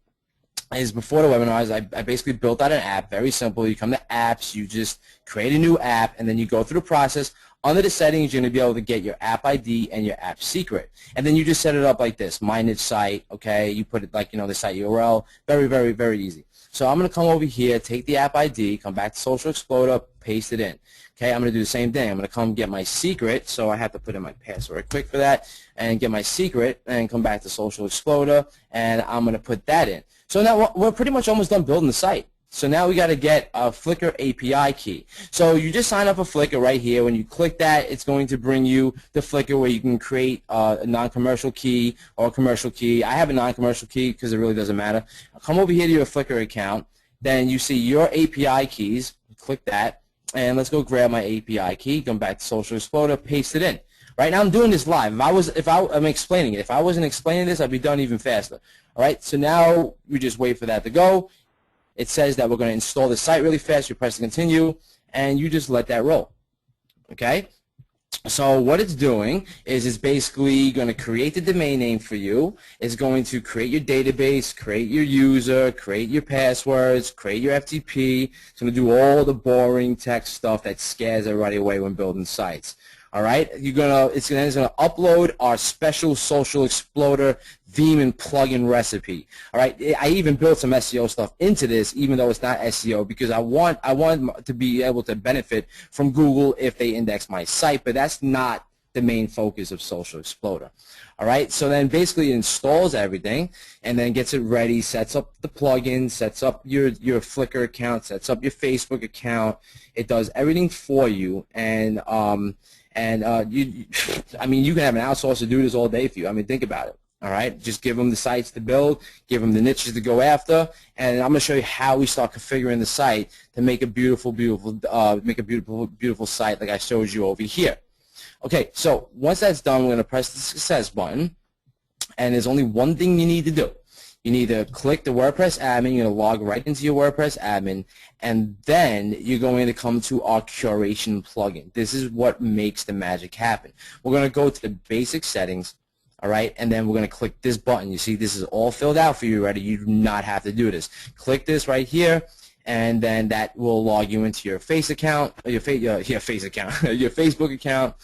is before the webinars, I basically built out an app, very simple. You come to apps, you just create a new app, and then you go through the process. Under the settings, you're going to be able to get your app ID and your app secret. And then you just set it up like this, my niche site, okay? You put it like, you know, the site URL. Very, very, very easy. So I'm going to come over here, take the app ID, come back to Social Exploder, paste it in. Okay, I'm going to do the same thing. I'm going to come get my secret, so I have to put in my password quick for that, and get my secret, and come back to Social Exploder, and I'm going to put that in. So now we're pretty much almost done building the site. So now we got to get a Flickr API key. So you just sign up for Flickr right here. When you click that, it's going to bring you to Flickr where you can create a non-commercial key or a commercial key. I have a non-commercial key because it really doesn't matter. Come over here to your Flickr account. Then you see your API keys. Click that. And let's go grab my API key. Come back to Social Exploder. Paste it in. Right now I'm doing this live. I'm explaining it. If I wasn't explaining this, I'd be done even faster. All right. So now we just wait for that to go. It says that we're going to install the site really fast. You press continue, and you just let that roll. Okay? So what it's doing is it's basically going to create the domain name for you. It's going to create your database, create your user, create your passwords, create your FTP. It's going to do all the boring tech stuff that scares everybody away when building sites. All right, it's going to upload our special Social Exploder theme and plugin recipe. All right, I even built some SEO stuff into this, even though it's not SEO, because I want to be able to benefit from Google if they index my site, but that's not the main focus of Social Exploder. All right, so then basically it installs everything and then gets it ready, sets up the plugin, sets up your Flickr account, sets up your Facebook account. It does everything for you, and I mean, you can have an outsourcer to do this all day for you. I mean, think about it. All right, just give them the sites to build, give them the niches to go after, and I'm going to show you how we start configuring the site to make a beautiful, beautiful site like I showed you over here. Okay, so once that's done, we're going to press the success button, and there's only one thing you need to do. You need to click the WordPress admin. You're going to log right into your WordPress admin, and then you're going to come to our curation plugin. This is what makes the magic happen. We're going to go to the basic settings, all right, and then we're going to click this button. You see, this is all filled out for you already. You do not have to do this. Click this right here, and then that will log you into your face account, your Facebook account,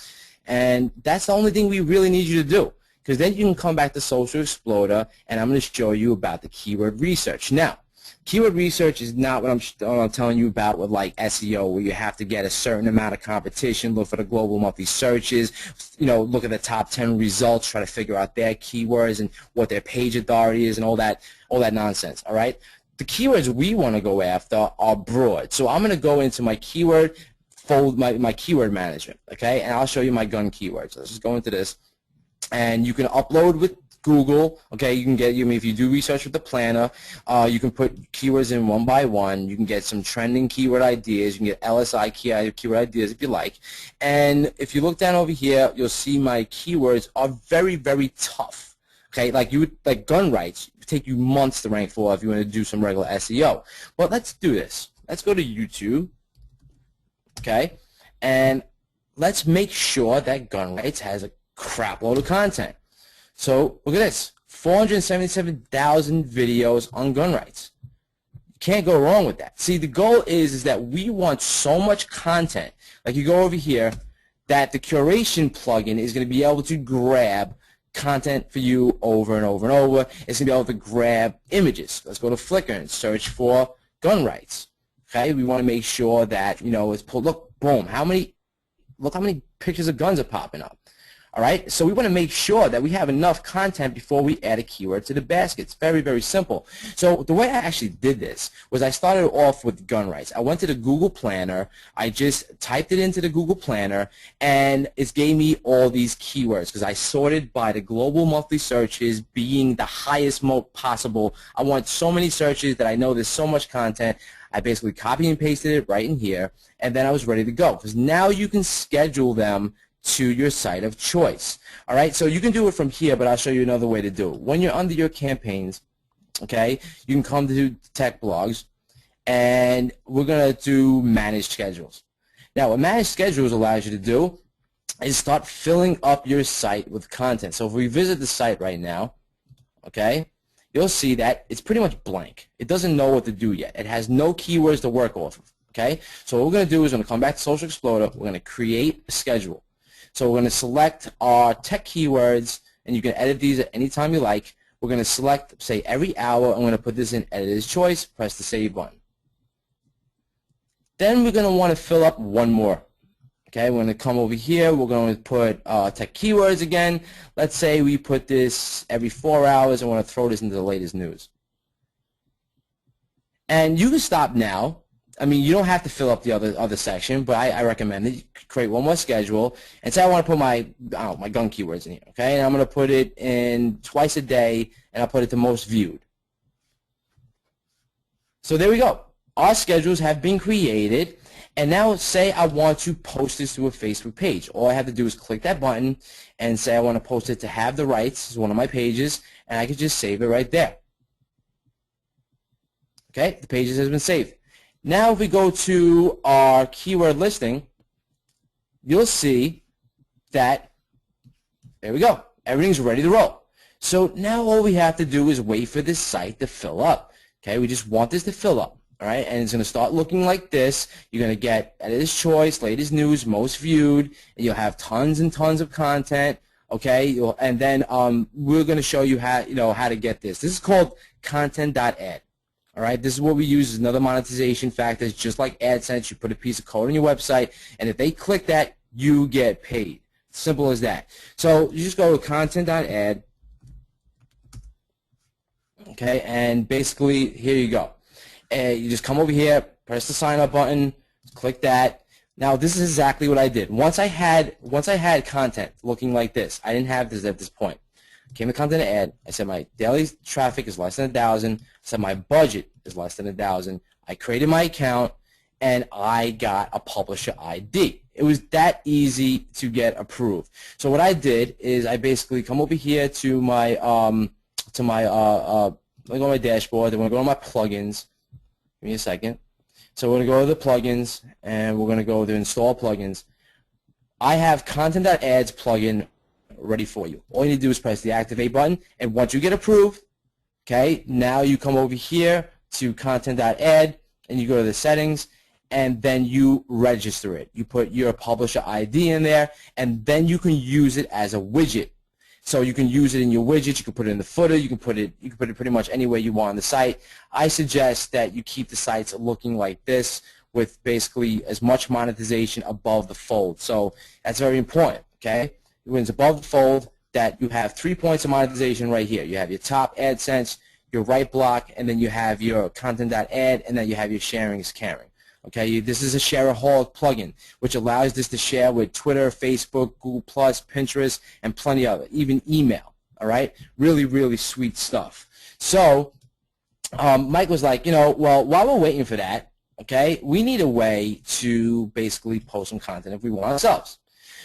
and that's the only thing we really need you to do. Because then you can come back to Social Exploder, and I'm going to show you about the keyword research. Now, keyword research is not what I'm telling you about with like SEO, where you have to get a certain amount of competition, look for the global monthly searches, look at the top 10 results, try to figure out their keywords and what their page authority is and all that nonsense. All right. The keywords we want to go after are broad. So I'm going to go into my keyword my keyword management. Okay, and I'll show you my gun keywords. Let's just go into this. And you can upload with Google, okay, you can get, if you do research with the planner, you can put keywords in one by one. You can get some trending keyword ideas. You can get LSI keyword ideas if you like. And if you look down over here, you'll see my keywords are very, very tough. Okay, like gun rights, it would take you months to rank for if you want to do some regular SEO. Well, let's do this. Let's go to YouTube, okay, and let's make sure that gun rights has a crap load of content. So look at this, 477,000 videos on gun rights. You can't go wrong with that. See, the goal is that we want so much content, like you go over here, that the curation plugin is going to be able to grab content for you over and over and over. It's going to be able to grab images. Let's go to Flickr and search for gun rights. Okay, we want to make sure that, it's pulled. Look, boom, look how many pictures of guns are popping up. All right, so we want to make sure that we have enough content before we add a keyword to the basket. It's very, very simple. So the way I actually did this was I started off with gun rights. I went to the Google Planner. I just typed it into the Google Planner, and it gave me all these keywords because I sorted by the global monthly searches being the highest possible. I want so many searches that I know there's so much content. I basically copy and pasted it right in here, and then I was ready to go because now you can schedule them to your site of choice. All right, so you can do it from here, but I'll show you another way to do it. When you're under your campaigns, okay, you can come to tech blogs, and we're going to do managed schedules. Now, what managed schedules allows you to do is start filling up your site with content. So if we visit the site right now, okay, you'll see that it's pretty much blank. It doesn't know what to do yet. It has no keywords to work off of, okay? So what we're going to do is we're going to come back to Social Explorer. We're going to create a schedule. So we're going to select our tech keywords, and you can edit these at any time you like. We're going to select, say, every hour. I'm going to put this in editor's choice, press the save button. Then we're going to want to fill up one more. Okay, we're going to come over here. We're going to put tech keywords again. Let's say we put this every 4 hours. I want to throw this into the latest news. And you can stop now. I mean, you don't have to fill up the other section, but I recommend that you create one more schedule and say I want to put my gun keywords in here, okay? And I'm going to put it in twice a day, and I'll put it to most viewed. So there we go. Our schedules have been created, and now say I want to post this to a Facebook page. All I have to do is click that button and say I want to post it to Have the Rights as one of my pages, and I can just save it right there. Okay, the pages has been saved. Now if we go to our keyword listing, you'll see that, there we go, everything's ready to roll. So now all we have to do is wait for this site to fill up. Okay, we just want this to fill up, all right, and it's going to start looking like this. You're going to get editor's choice, latest news, most viewed, and you'll have tons and tons of content. Okay, and then we're going to show you how to get this. This is called content.ad. All right, this is what we use as another monetization factor. It's just like AdSense. You put a piece of code on your website, and if they click that, you get paid. Simple as that. So you just go to content.ad, okay, and basically here you go. And you just come over here, press the sign up button, click that. Now this is exactly what I did. Once I had content looking like this, I didn't have this at this point. Came to content ad. I said my daily traffic is less than 1,000. I said my budget is less than 1,000. I created my account, and I got a publisher ID. It was that easy to get approved. So what I did is I basically come over here to my let me go to my dashboard. Then we're going to go to my plugins. Give me a second. So we're going to go to the plugins, and we're going to go to install plugins. I have content.ads plugin ready for you. All you need to do is press the activate button, and once you get approved, okay, now you come over here to content.ad, and you go to the settings, and then you register it. You put your publisher ID in there, and then you can use it as a widget. So you can use it in your widget. You can put it in the footer. You can put it pretty much anywhere you want on the site. I suggest that you keep the sites looking like this with basically as much monetization above the fold. So that's very important, okay? When it's above the fold, that you have 3 points of monetization right here. You have your top AdSense, your right block, and then you have your content.ad, and then you have your sharing is caring. Okay, this is a Shareaholic plugin, which allows this to share with Twitter, Facebook, Google+, Pinterest, and plenty of it, even email. All right, really, really sweet stuff. So Mike was like, well, while we're waiting for that, okay, we need a way to basically post some content if we want ourselves.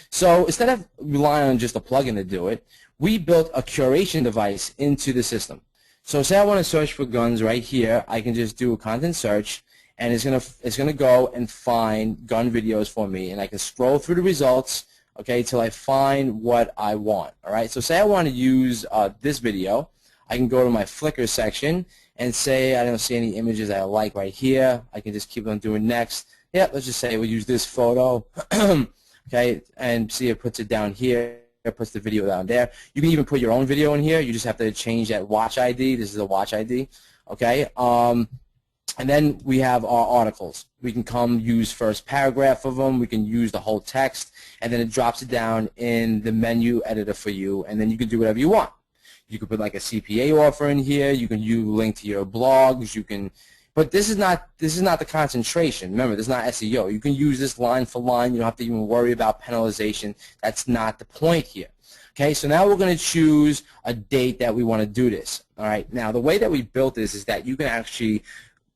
So instead of relying on just a plugin to do it, we built a curation device into the system. So say I want to search for guns right here, I can just do a content search, and it's gonna go and find gun videos for me, and I can scroll through the results, okay, till I find what I want. All right. So say I want to use this video, I can go to my Flickr section and say I don't see any images I like right here. I can just keep on doing next. Yeah, let's just say we'll use this photo, okay, and see it puts it down here. It puts the video down there. You can even put your own video in here. You just have to change that watch ID. This is a watch ID, okay. And then we have our articles. We can come use first paragraph of them. We can use the whole text, and then it drops it down in the menu editor for you, and then you can do whatever you want. You can put like a CPA offer in here. You can link to your blogs. You can, but this is not the concentration. Remember, this is not SEO. You can use this line for line. You don't have to even worry about penalization. That's not the point here. Okay, so now we're going to choose a date that we want to do this. All right, now the way that we built this is that you can actually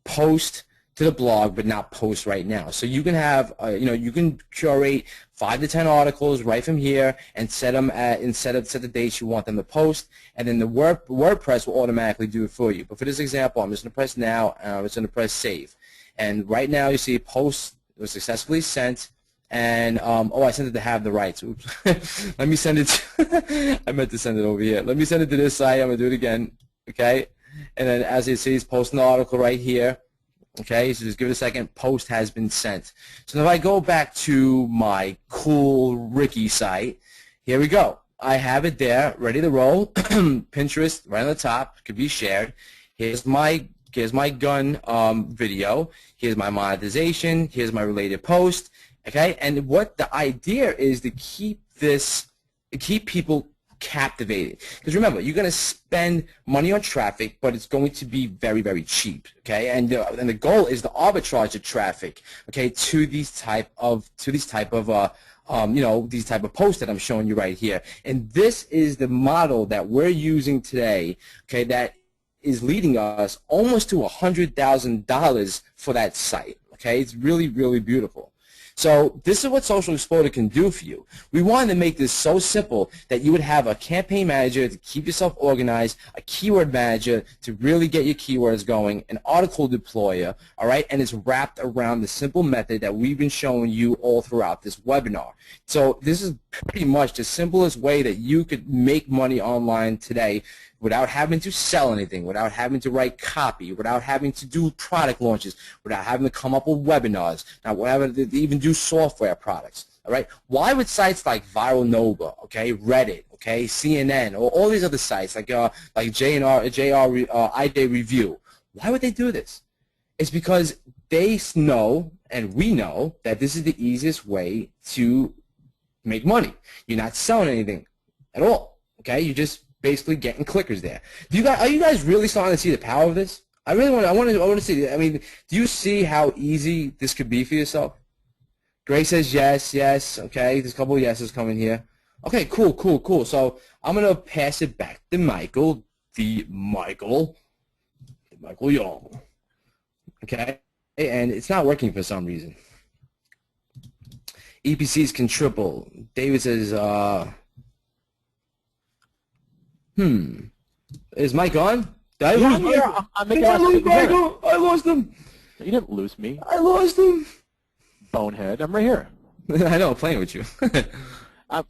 post to the blog, but not post right now. So you can have, you can curate 5 to 10 articles right from here and set them set the dates you want them to post, and then the WordPress will automatically do it for you. But for this example, I'm just going to press now. I'm just going to press save, and right now you see post was successfully sent. And oh, I sent it to have the rights. Oops. Let me send it. I meant to send it over here. Let me send it to this site. I'm gonna do it again. Okay. And then as you see, it's posting the article right here. Okay, so just give it a second. Post has been sent. So if I go back to my cool Ricky site, here we go. I have it there, ready to roll. Pinterest right on the top, could be shared. Here's my gun video. Here's my monetization. Here's my related post. Okay, and what the idea is to keep people captivated. Because remember, you're going to spend money on traffic, but it's going to be very, very cheap. Okay, and the goal is to arbitrage the traffic. Okay, to these type of these type of posts that I'm showing you right here. And this is the model that we're using today. Okay, that is leading us almost to $100,000 for that site. Okay, it's really, really beautiful. So this is what Social Exploder can do for you. We wanted to make this so simple that you would have a campaign manager to keep yourself organized, a keyword manager to really get your keywords going, an article deployer, all right, and it's wrapped around the simple method that we've been showing you all throughout this webinar. So this is pretty much the simplest way that you could make money online today without having to sell anything, without having to write copy, without having to do product launches, without having to come up with webinars, not having to even do software products. All right? Why would sites like Viral Nova, okay, Reddit, okay, CNN, or all these other sites like IJ Review, why would they do this? It's because they know, and we know, that this is the easiest way to make money. You're not selling anything at all. Okay, you're just basically getting clickers there. Are you guys really starting to see the power of this? I want to see. I mean, do you see how easy this could be for yourself? Gray says yes, yes. Okay, there's a couple of yeses coming here. Okay, cool. So I'm gonna pass it back to Michael, Michael Young. Okay, and it's not working for some reason. EPCs can triple. David says, is Mike on? Did I lose Michael? I lost him. You didn't lose me. I lost him. Bonehead. I'm right here. I know, I'm playing with you. I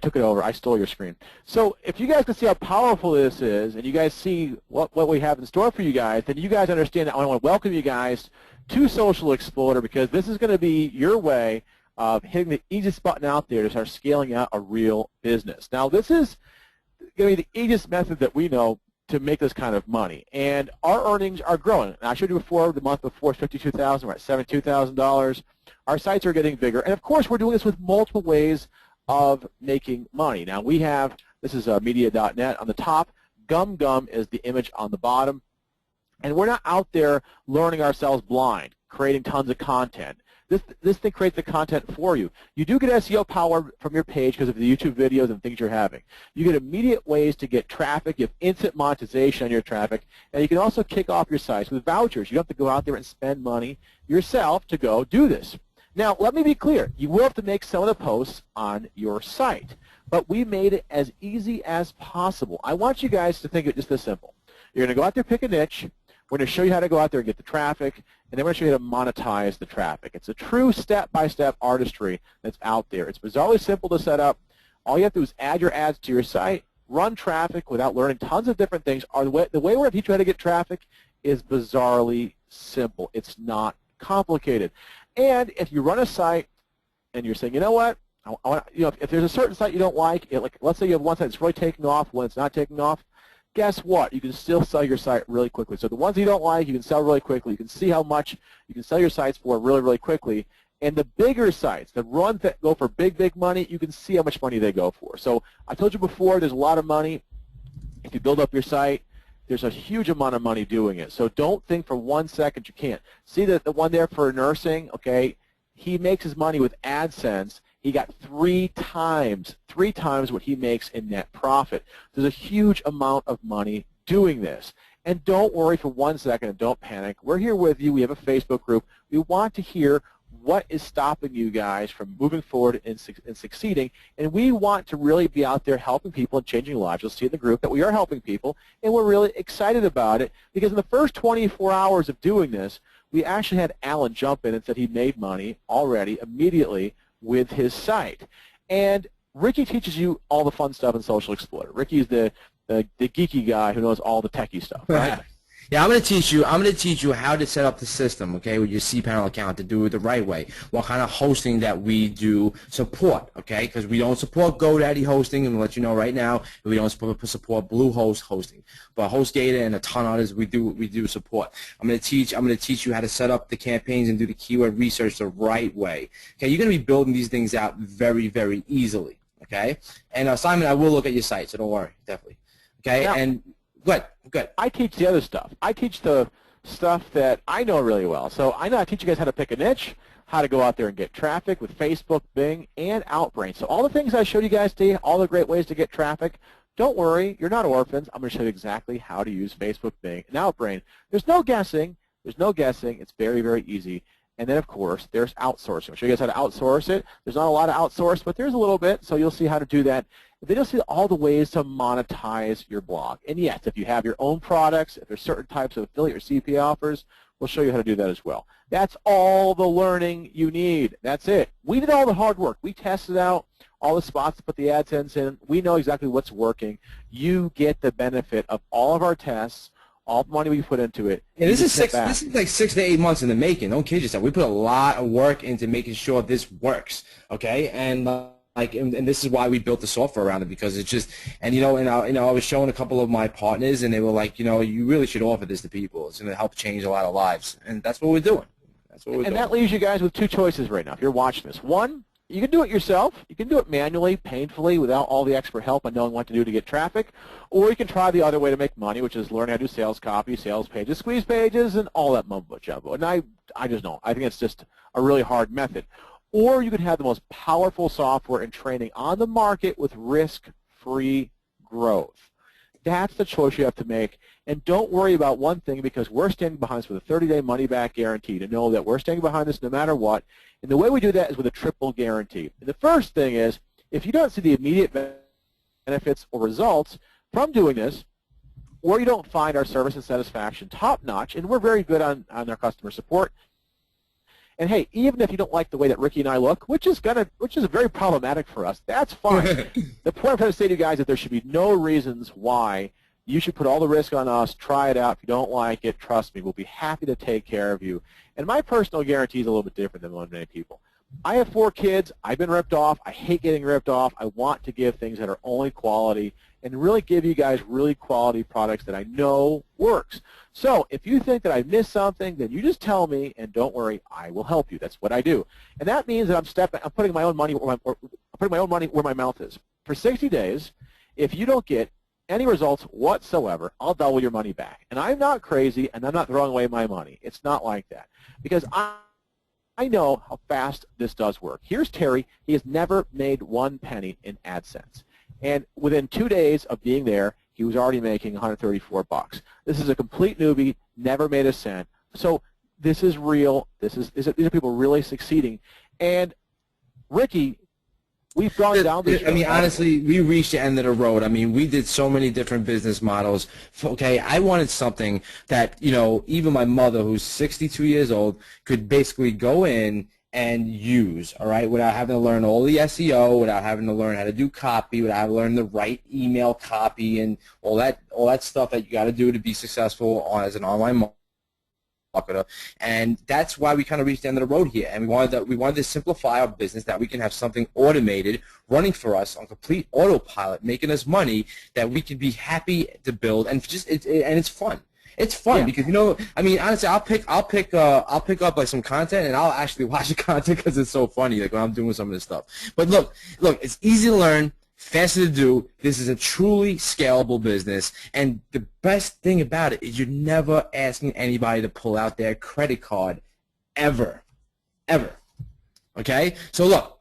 took it over. I stole your screen. So if you guys can see how powerful this is, and you guys see what we have in store for you guys, then you guys understand that I want to welcome you guys to Social Exploder, because this is going to be your way of hitting the easiest button out there to start scaling out a real business. Now, this is going to be the easiest method that we know to make this kind of money, and our earnings are growing. And I showed you before, the month before is $52,000. We're at $72,000. Our sites are getting bigger, and of course, we're doing this with multiple ways of making money. Now, we have, this is media.net on the top. Gum is the image on the bottom, and we're not out there learning ourselves blind, creating tons of content, This thing creates the content for you. You do get SEO power from your page because of the YouTube videos and things you're having. You get immediate ways to get traffic. You have instant monetization on your traffic, and you can also kick off your sites with vouchers. You don't have to go out there and spend money yourself to go do this. Now, let me be clear. You will have to make some of the posts on your site, but we made it as easy as possible. I want you guys to think of it just this simple. You're going to go out there, pick a niche. We're going to show you how to go out there and get the traffic, and then we're going to show you how to monetize the traffic. It's a true step-by-step artistry that's out there. It's bizarrely simple to set up. All you have to do is add your ads to your site, run traffic without learning tons of different things. The way we're going to teach you how to get traffic is bizarrely simple. It's not complicated. And if you run a site and you're saying, you know what, if there's a certain site you don't like let's say you have one site that's really taking off, one that's not taking off, guess what? You can still sell your site really quickly. So the ones you don't like, you can sell really quickly. You can see how much you can sell your sites for really, really quickly. And the bigger sites, the ones that go for big, big money, you can see how much money they go for. So I told you before, there's a lot of money. If you build up your site, there's a huge amount of money doing it. So don't think for 1 second you can't. See the one there for nursing, okay? He makes his money with AdSense. He got three times what he makes in net profit. There's a huge amount of money doing this. And don't worry for 1 second and don't panic. We're here with you. We have a Facebook group. We want to hear what is stopping you guys from moving forward and succeeding. And we want to really be out there helping people and changing lives. You'll see in the group that we are helping people, and we're really excited about it because in the first 24 hours of doing this, we actually had Alan jump in and said he made money already immediately with his site. And Ricky teaches you all the fun stuff in Social Explorer. Ricky's the geeky guy who knows all the techie stuff, right? Yeah, I'm going to teach you how to set up the system, okay, with your cPanel account to do it the right way. What kind of hosting that we do support, okay? Because we don't support GoDaddy hosting, and we'll let you know right now, we don't support Bluehost hosting. But HostGator and a ton of others we do support. I'm going to teach you how to set up the campaigns and do the keyword research the right way. Okay, you're going to be building these things out very, very easily, okay? And Simon, I will look at your site, so don't worry, definitely. Okay, now, and Good. I teach the other stuff. I teach the stuff that I know really well. So I teach you guys how to pick a niche, how to go out there and get traffic with Facebook, Bing, and Outbrain. So all the things I showed you guys today, all the great ways to get traffic, don't worry, you're not orphans. I'm going to show you exactly how to use Facebook, Bing, and Outbrain. There's no guessing. It's very, very easy. And then, of course, there's outsourcing. I'll show you guys how to outsource it. There's not a lot of outsource, but there's a little bit, so you'll see how to do that. Then you'll see all the ways to monetize your blog. And yes, if you have your own products, if there's certain types of affiliate or CPA offers, we'll show you how to do that as well. That's all the learning you need. That's it. We did all the hard work. We tested out all the spots to put the AdSense in. We know exactly what's working. You get the benefit of all of our tests, all the money we put into it. Yeah, this is like 6 to 8 months in the making. Don't kid yourself. We put a lot of work into making sure this works. Okay, and and this is why we built the software around it, because it's just, and I was showing a couple of my partners, and they were like, you really should offer this to people. It's going to help change a lot of lives, and that's what we're doing. And that leaves you guys with two choices right now. If you're watching this, one, you can do it yourself. You can do it manually, painfully, without all the expert help and knowing what to do to get traffic. Or you can try the other way to make money, which is learn how to do sales copy, sales pages, squeeze pages, and all that mumbo jumbo. And I just don't. I think it's just a really hard method. Or you can have the most powerful software and training on the market with risk-free growth. That's the choice you have to make. And don't worry about one thing, because we're standing behind this with a 30-day money-back guarantee to know that we're standing behind this no matter what. And the way we do that is with a triple guarantee. And the first thing is, if you don't see the immediate benefits or results from doing this, or you don't find our service and satisfaction top-notch, and we're very good on our customer support. And hey, even if you don't like the way that Ricky and I look, which is very problematic for us, that's fine. The point I'm trying to say to you guys is that there should be no reasons why you should put all the risk on us. Try it out. If you don't like it, trust me, we'll be happy to take care of you. And my personal guarantee is a little bit different than many people. I have 4 kids. I've been ripped off. I hate getting ripped off. I want to give things that are only quality and really give you guys really quality products that I know works. So if you think that I missed something, then you just tell me, and don't worry, I will help you. That's what I do. And that means that I'm putting my own money where my mouth is. For 60 days, if you don't get any results whatsoever, I'll double your money back. And I'm not crazy, and I'm not throwing away my money. It's not like that. Because I know how fast this does work. Here's Terry. He has never made 1 penny in AdSense. And within 2 days of being there, he was already making 134 bucks. This is a complete newbie, never made a cent. So this is real. These are people really succeeding. And Ricky, we've gone down this road. I mean, honestly, we reached the end of the road. I mean, we did so many different business models. Okay, I wanted something that, you know, even my mother, who's 62 years old, could basically go in and use, all right, without having to learn all the SEO, without having to learn how to do copy, without having to learn the right email copy and all that stuff that you got to do to be successful as an online marketer. And that's why we kind of reached the end of the road here. And we wanted to simplify our business, that we can have something automated running for us on complete autopilot, making us money that we can be happy to build, and it's fun. It's fun because, you know, I mean, honestly, I'll pick up like some content, and I'll actually watch the content because it's so funny, like when I'm doing some of this stuff. But look, it's easy to learn, faster to do. This is a truly scalable business, and the best thing about it is you're never asking anybody to pull out their credit card, ever. Okay? So look,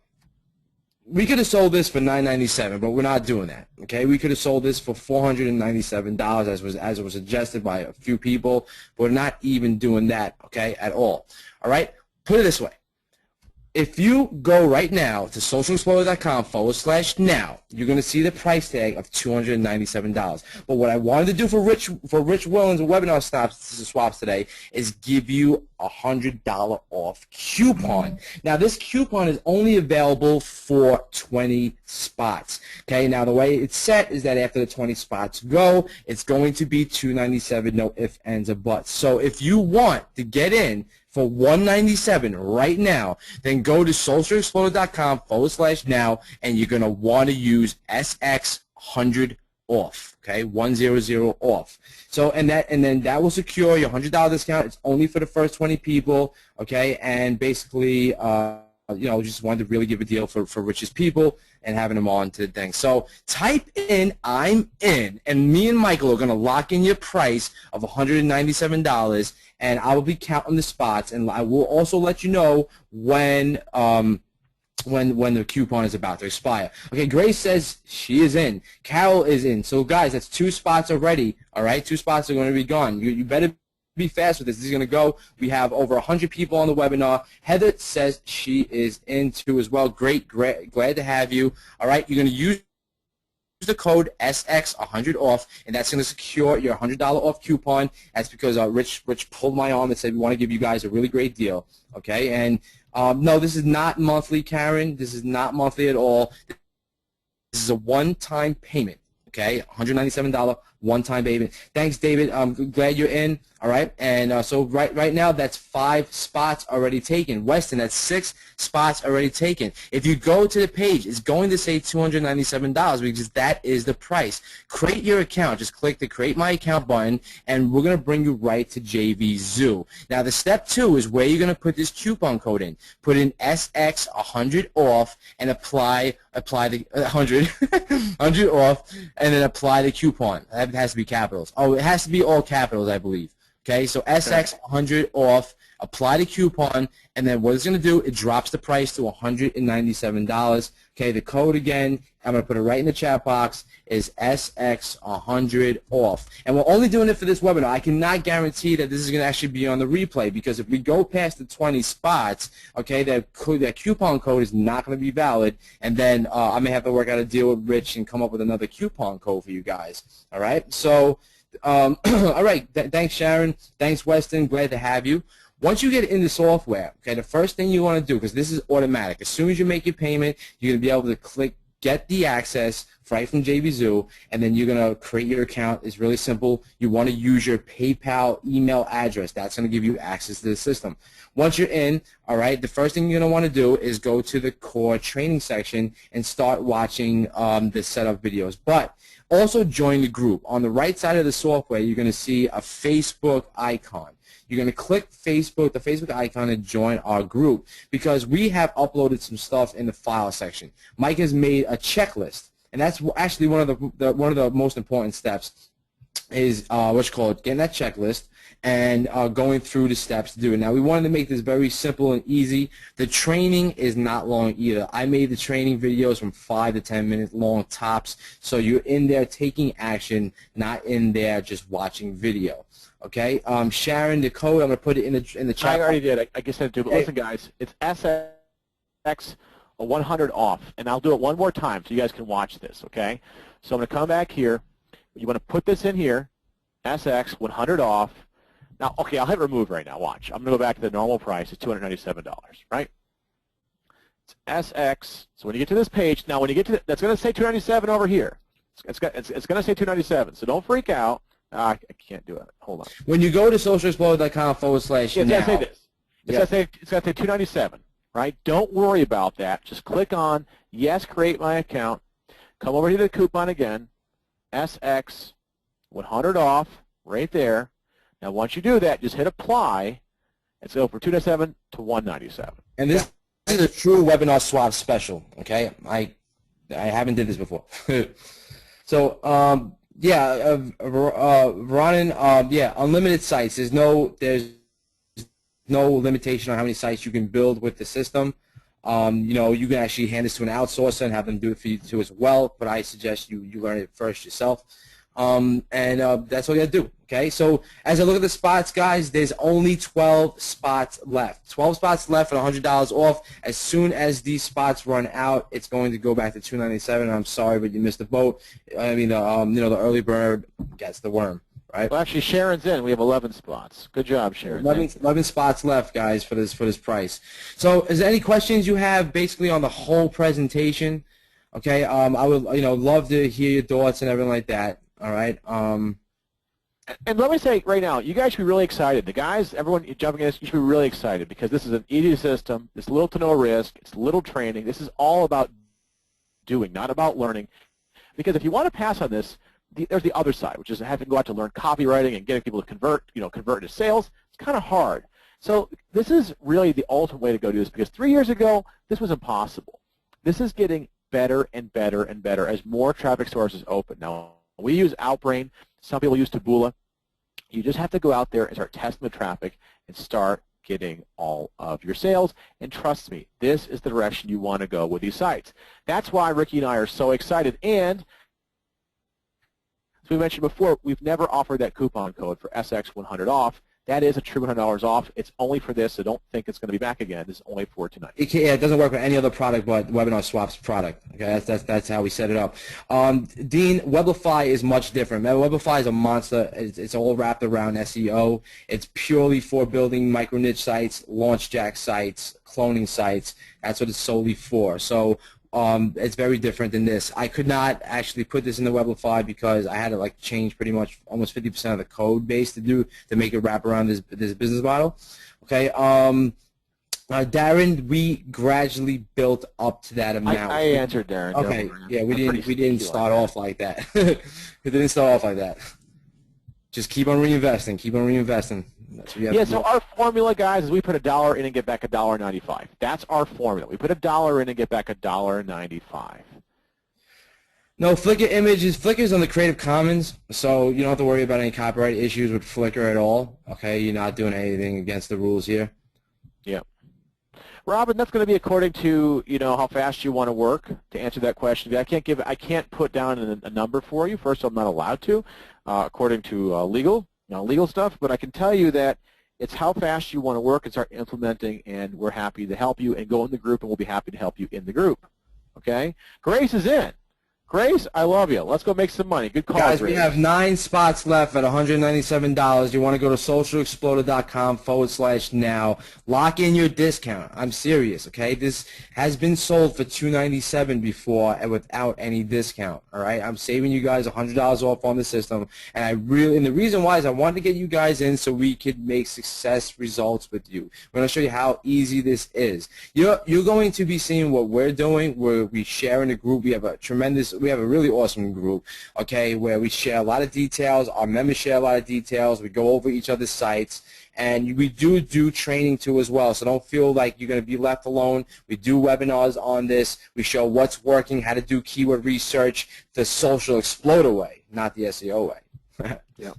we could have sold this for $9.97, but we're not doing that. Okay? We could have sold this for $497, as was suggested by a few people. But we're not even doing that, okay, at all. All right? Put it this way. If you go right now to socialexplorer.com/now, you're going to see the price tag of $297. But what I wanted to do for Rich Wilens webinar swaps today is give you a $100 off coupon. Now, this coupon is only available for 20 spots. Okay, now the way it's set is that after the 20 spots go, it's going to be $297, no ifs, ands, or buts. So if you want to get in for $197 right now, then go to socialexplorer.com/now, and you're going to want to use SX100 off, okay, 100 off. So and then that will secure your $100 discount. It's only for the first 20 people, okay, and basically, you know, just wanted to really give a deal for Rich's people and having them on to the thing. So type in "I'm in," and me and Michael are going to lock in your price of $197, and I will be counting the spots, and I will also let you know when the coupon is about to expire. Okay, Grace says she is in. Carol is in. So guys, that's 2 spots already. All right, 2 spots are going to be gone. You better be fast with this. This is going to go. We have over 100 people on the webinar. Heather says she is in too as well. Great, glad to have you. All right, you're going to use the code SX100 off, and that's going to secure your $100 off coupon. That's because Rich pulled my arm and said we want to give you guys a really great deal. Okay, and no, this is not monthly, Karen. This is not monthly at all. This is a one-time payment. Okay, $197 one-time payment. Thanks, David. I'm glad you're in. All right, and so right now that's 5 spots already taken. Weston, that's 6 spots already taken. If you go to the page, it's going to say $297 because that is the price. Create your account. Just click the Create My Account button, and we're going to bring you right to JV Zoo. Now, the step 2 is where you're going to put this coupon code in. Put in SX100 off and apply the 100 100 off, and then apply the coupon. It has to be capitals. Oh, it has to be all capitals, I believe. Okay, so SX100 off, apply the coupon, and then what it's going to do, it drops the price to $197. Okay, the code again, I'm going to put it right in the chat box, is SX100 off. And we're only doing it for this webinar. I cannot guarantee that this is going to actually be on the replay, because if we go past the 20 spots, okay, that coupon code is not going to be valid, and then I may have to work out a deal with Rich and come up with another coupon code for you guys. All right, so all right, thanks, Sharon. Thanks, Weston. Glad to have you. Once you get in the software, okay, the first thing you want to do, because this is automatic, as soon as you make your payment, you're going to be able to click Get the Access right from JV Zoo, and then you're going to create your account. It's really simple. You want to use your PayPal email address. That's going to give you access to the system. Once you're in, all right, the first thing you're going to want to do is go to the core training section and start watching the setup videos. But also join the group. On the right side of the software, you're going to see a Facebook icon. You're going to click the Facebook icon, and join our group, because we have uploaded some stuff in the file section. Mike has made a checklist, and that's actually one of the most important steps. is what's called getting that checklist and going through the steps to do it. Now, we wanted to make this very simple and easy. The training is not long either. I made the training videos from 5 to 10 minutes long tops, so you're in there taking action, not in there just watching video. Okay, Sharon, the code, I'm going to put it in the chat. I already did. I guess I did. But listen, guys, it's SX 100 off, and I'll do it one more time so you guys can watch this, okay? So I'm going to come back here. You want to put this in here, SX 100 off. Now, okay, I'll hit remove right now. Watch. I'm going to go back to the normal price. It's $297, right? It's SX. So when you get to this page, now when you get to that's going to say $297 over here. It's going to say $297. So don't freak out. I can't do it. Hold on. When you go to socialexplorer.com / Yeah, it's going to say this. It's going to say $297, right? Don't worry about that. Just click on yes, create my account. Come over here to the coupon again. SX 100 off right there. Now, once you do that, just hit apply. It's go from $297 to $197. And this is a true webinar swap special. Okay, I haven't did this before. So Veronin, yeah, unlimited sites. There's no limitation on how many sites you can build with the system. You know, you can actually hand this to an outsourcer and have them do it for you too as well. But I suggest you learn it first yourself. That's all you have to do. Okay, so as I look at the spots, guys, there's only 12 spots left. 12 spots left at $100 off. As soon as these spots run out, it's going to go back to $297. I'm sorry, but you missed the boat. I mean, the early bird gets the worm, right? Well, actually, Sharon's in. We have 11 spots. Good job, Sharon. 11 spots left, guys, for this price. So, is there any questions you have basically on the whole presentation? Okay, I would love to hear your thoughts and everything like that. All right. And let me say right now, you guys should be really excited. The guys, everyone jumping in this, you should be really excited because this is an easy system. It's little to no risk. It's little training. This is all about doing, not about learning. Because if you want to pass on this, there's the other side, which is having to go out to learn copywriting and getting people to convert into sales. It's kind of hard. So this is really the ultimate way to go do this because 3 years ago, this was impossible. This is getting better and better and better as more traffic sources open. Now, we use Outbrain. Some people use Taboola. You just have to go out there and start testing the traffic and start getting all of your sales. And trust me, this is the direction you want to go with these sites. That's why Ricky and I are so excited. And as we mentioned before, we've never offered that coupon code for SX100 off. That is a true $100 off. It's only for this, so don't think it's going to be back again. It's only for tonight. It doesn't work with any other product but Webinar Swap's product. Okay, that's how we set it up. Dean, Webify is much different. Webify is a monster. It's all wrapped around SEO. It's purely for building micro niche sites, launch jack sites, cloning sites. That's what it's solely for. So it's very different than this. I could not actually put this in the Webify because I had to change pretty much almost 50% of the code base to make it wrap around this business model. Okay. Darren, we gradually built up to that amount. I answered Darren. Okay. Yeah, we didn't start off like that. We didn't start off like that. Just keep on reinvesting. Keep on reinvesting. Yeah, so our formula, guys, is we put $1 in and get back $1.95. That's our formula. We put $1 in and get back $1.95. No, Flickr images. Flickr's on the Creative Commons, so you don't have to worry about any copyright issues with Flickr at all. Okay, you're not doing anything against the rules here. Yeah. Robin, that's going to be according to how fast you want to work. To answer that question, I can't put down a number for you. First, I'm not allowed to, according to legal stuff. But I can tell you that it's how fast you want to work and start implementing, and we're happy to help you. And go in the group, and we'll be happy to help you in the group. Okay? Grace is in. Grace, I love you. Let's go make some money. Good call, guys. Grace. We have 9 spots left at $197. You want to go to socialexplorer.com/now. Lock in your discount. I'm serious, okay? This has been sold for $297 before and without any discount, all right? I'm saving you guys $100 off on the system, and the reason why is I wanted to get you guys in so we could make success results with you. We're going to show you how easy this is. You're going to be seeing what we're doing, where we share in a group. We have a really awesome group, okay, where we share a lot of details. Our members share a lot of details. We go over each other's sites, and we do training too as well. So don't feel like you're going to be left alone. We do webinars on this. We show what's working, how to do keyword research the social exploder way, not the SEO way. Yeah.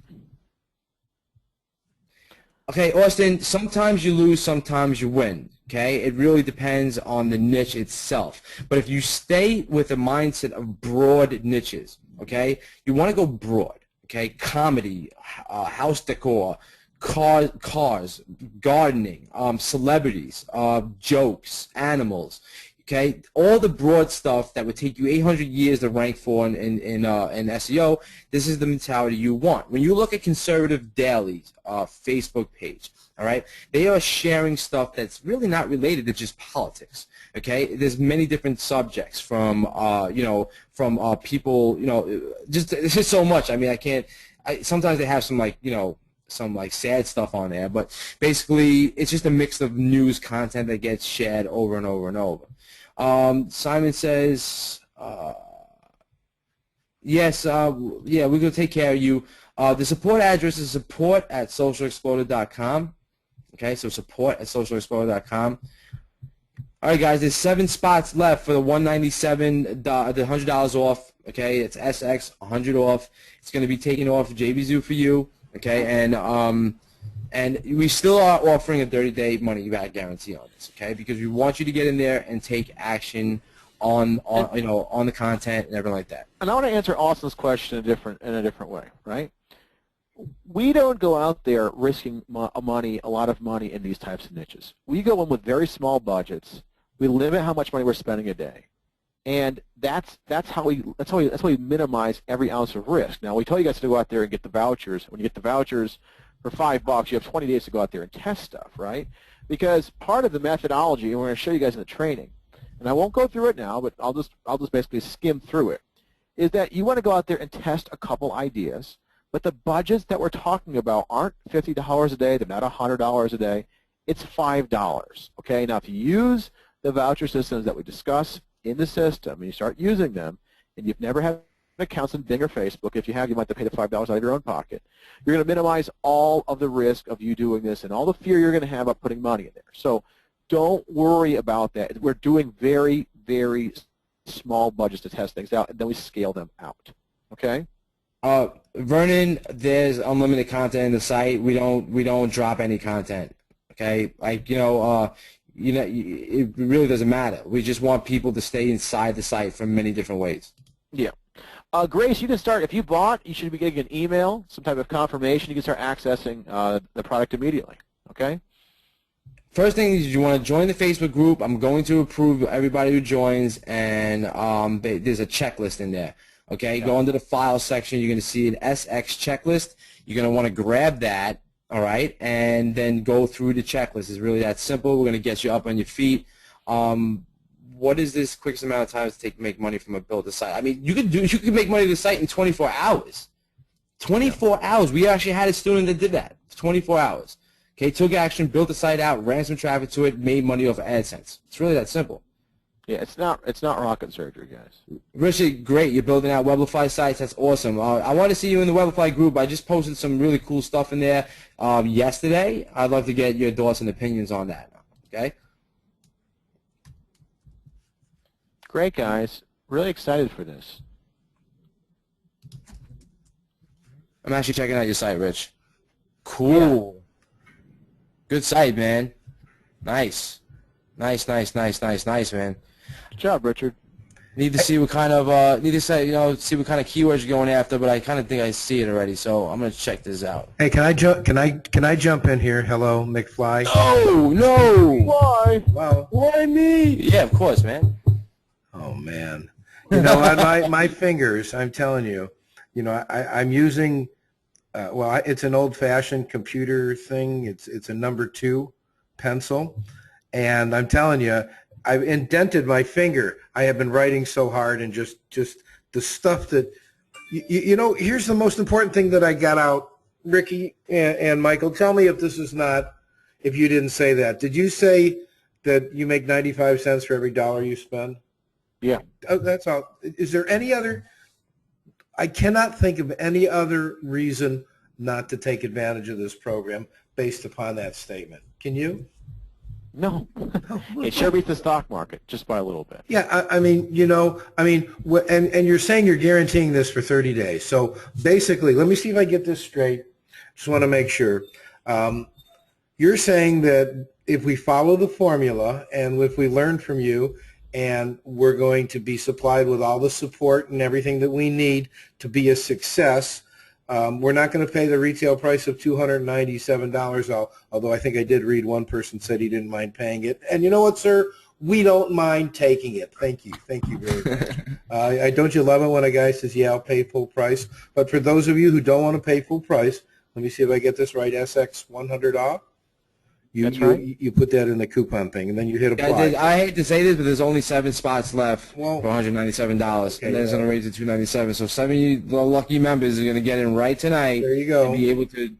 Okay, Austin, sometimes you lose, sometimes you win, okay? It really depends on the niche itself. But if you stay with a mindset of broad niches, okay, you want to go broad, okay? Comedy, house decor, cars, gardening, celebrities, jokes, animals, okay? All the broad stuff that would take you 800 years to rank for in SEO, this is the mentality you want. When you look at Conservative Daily's Facebook page, all right, they are sharing stuff that's really not related to just politics, okay? There's many different subjects from, people, just it's just so much. I mean, sometimes they have some, like, some like sad stuff on there, but basically it's just a mix of news content that gets shared over and over and over. Simon says, yes, yeah, we're going to take care of you. The support address is support@socialexploder.com. Okay, so support@socialexploder.com. All right, guys, there's 7 spots left for the $197, the $100 off. Okay, it's SX, 100 off. It's going to be taken off JBZoo for you. Okay, and we still are offering a 30-day money-back guarantee on this, okay? Because we want you to get in there and take action on the content and everything like that. And I want to answer Austin's question in a different way, right? We don't go out there risking a lot of money in these types of niches. We go in with very small budgets. We limit how much money we're spending a day, and that's how we minimize every ounce of risk. Now, we tell you guys to go out there and get the vouchers. When you get the vouchers for $5, you have 20 days to go out there and test stuff, right? Because part of the methodology, and we're going to show you guys in the training, and I won't go through it now, but I'll just basically skim through it, is that you want to go out there and test a couple ideas, but the budgets that we're talking about aren't $50 a day, they're not $100 a day, it's $5, okay? Now, if you use the voucher systems that we discuss in the system, and you start using them, and you've never had accounts in Bing or Facebook, if you have, you might have to pay the $5 out of your own pocket. You're going to minimize all of the risk of you doing this and all the fear you're going to have of putting money in there. So don't worry about that. We're doing very, very small budgets to test things out, and then we scale them out. Okay? Vernon, there's unlimited content in the site. We don't drop any content. Okay? Like, it really doesn't matter. We just want people to stay inside the site from many different ways. Yeah. Grace, you can start, if you bought, you should be getting an email, some type of confirmation. You can start accessing the product immediately, okay? First thing is you want to join the Facebook group. I'm going to approve everybody who joins, and there's a checklist in there, okay? Yeah. Go into the file section. You're going to see an SX checklist. You're going to want to grab that, all right, and then go through the checklist. It's really that simple. We're going to get you up on your feet. What is this quickest amount of time to make money from a build a site? I mean, you could make money to the site in 24 hours. 24 hours. We actually had a student that did that. 24 hours. Okay, took action, built the site out, ran some traffic to it, made money off of AdSense. It's really that simple. Yeah, it's not rocket surgery, guys. Richard, great. You're building out Weblify sites. That's awesome. I want to see you in the Weblify group. I just posted some really cool stuff in there yesterday. I'd love to get your thoughts and opinions on that. Okay. Great, guys. Really excited for this. I'm actually checking out your site, Rich. Cool. Yeah. Good site, man. Nice. Nice, man. Good job, Richard. Need to see what kind of see what kind of keywords you're going after, but I kind of think I see it already, so I'm gonna check this out. Hey, can I jump in here? Hello, McFly. No. Why? Wow. Why me? Yeah, of course, man. Oh man. You know, on my fingers, I'm telling you, I'm using. It's an old-fashioned computer thing. It's a number 2 pencil, and I'm telling you, I've indented my finger. I have been writing so hard, and just the stuff that, here's the most important thing that I got out, Ricky and Michael. Tell me if this is not, if you didn't say that. Did you say that you make 95 cents for every dollar you spend? Yeah. Oh, that's all. Is there any other? I cannot think of any other reason not to take advantage of this program based upon that statement. Can you? No. It sure beats the stock market, just by a little bit. Yeah, I mean, and you're saying you're guaranteeing this for 30 days. So basically, let me see if I get this straight. Just want to make sure. You're saying that if we follow the formula and if we learn from you, and we're going to be supplied with all the support and everything that we need to be a success, we're not going to pay the retail price of $297, although I think I did read one person said he didn't mind paying it. And you know what, sir? We don't mind taking it. Thank you. Thank you very much. Don't you love it when a guy says, yeah, I'll pay full price? But for those of you who don't want to pay full price, let me see if I get this right, SX 100 off. That's right. You put that in the coupon thing, and then you hit apply. I hate to say this, but there's only 7 spots left for $197, okay, and then it's going to raise to $297. So 7 of you the lucky members are going to get in right tonight. There you go. And be able to.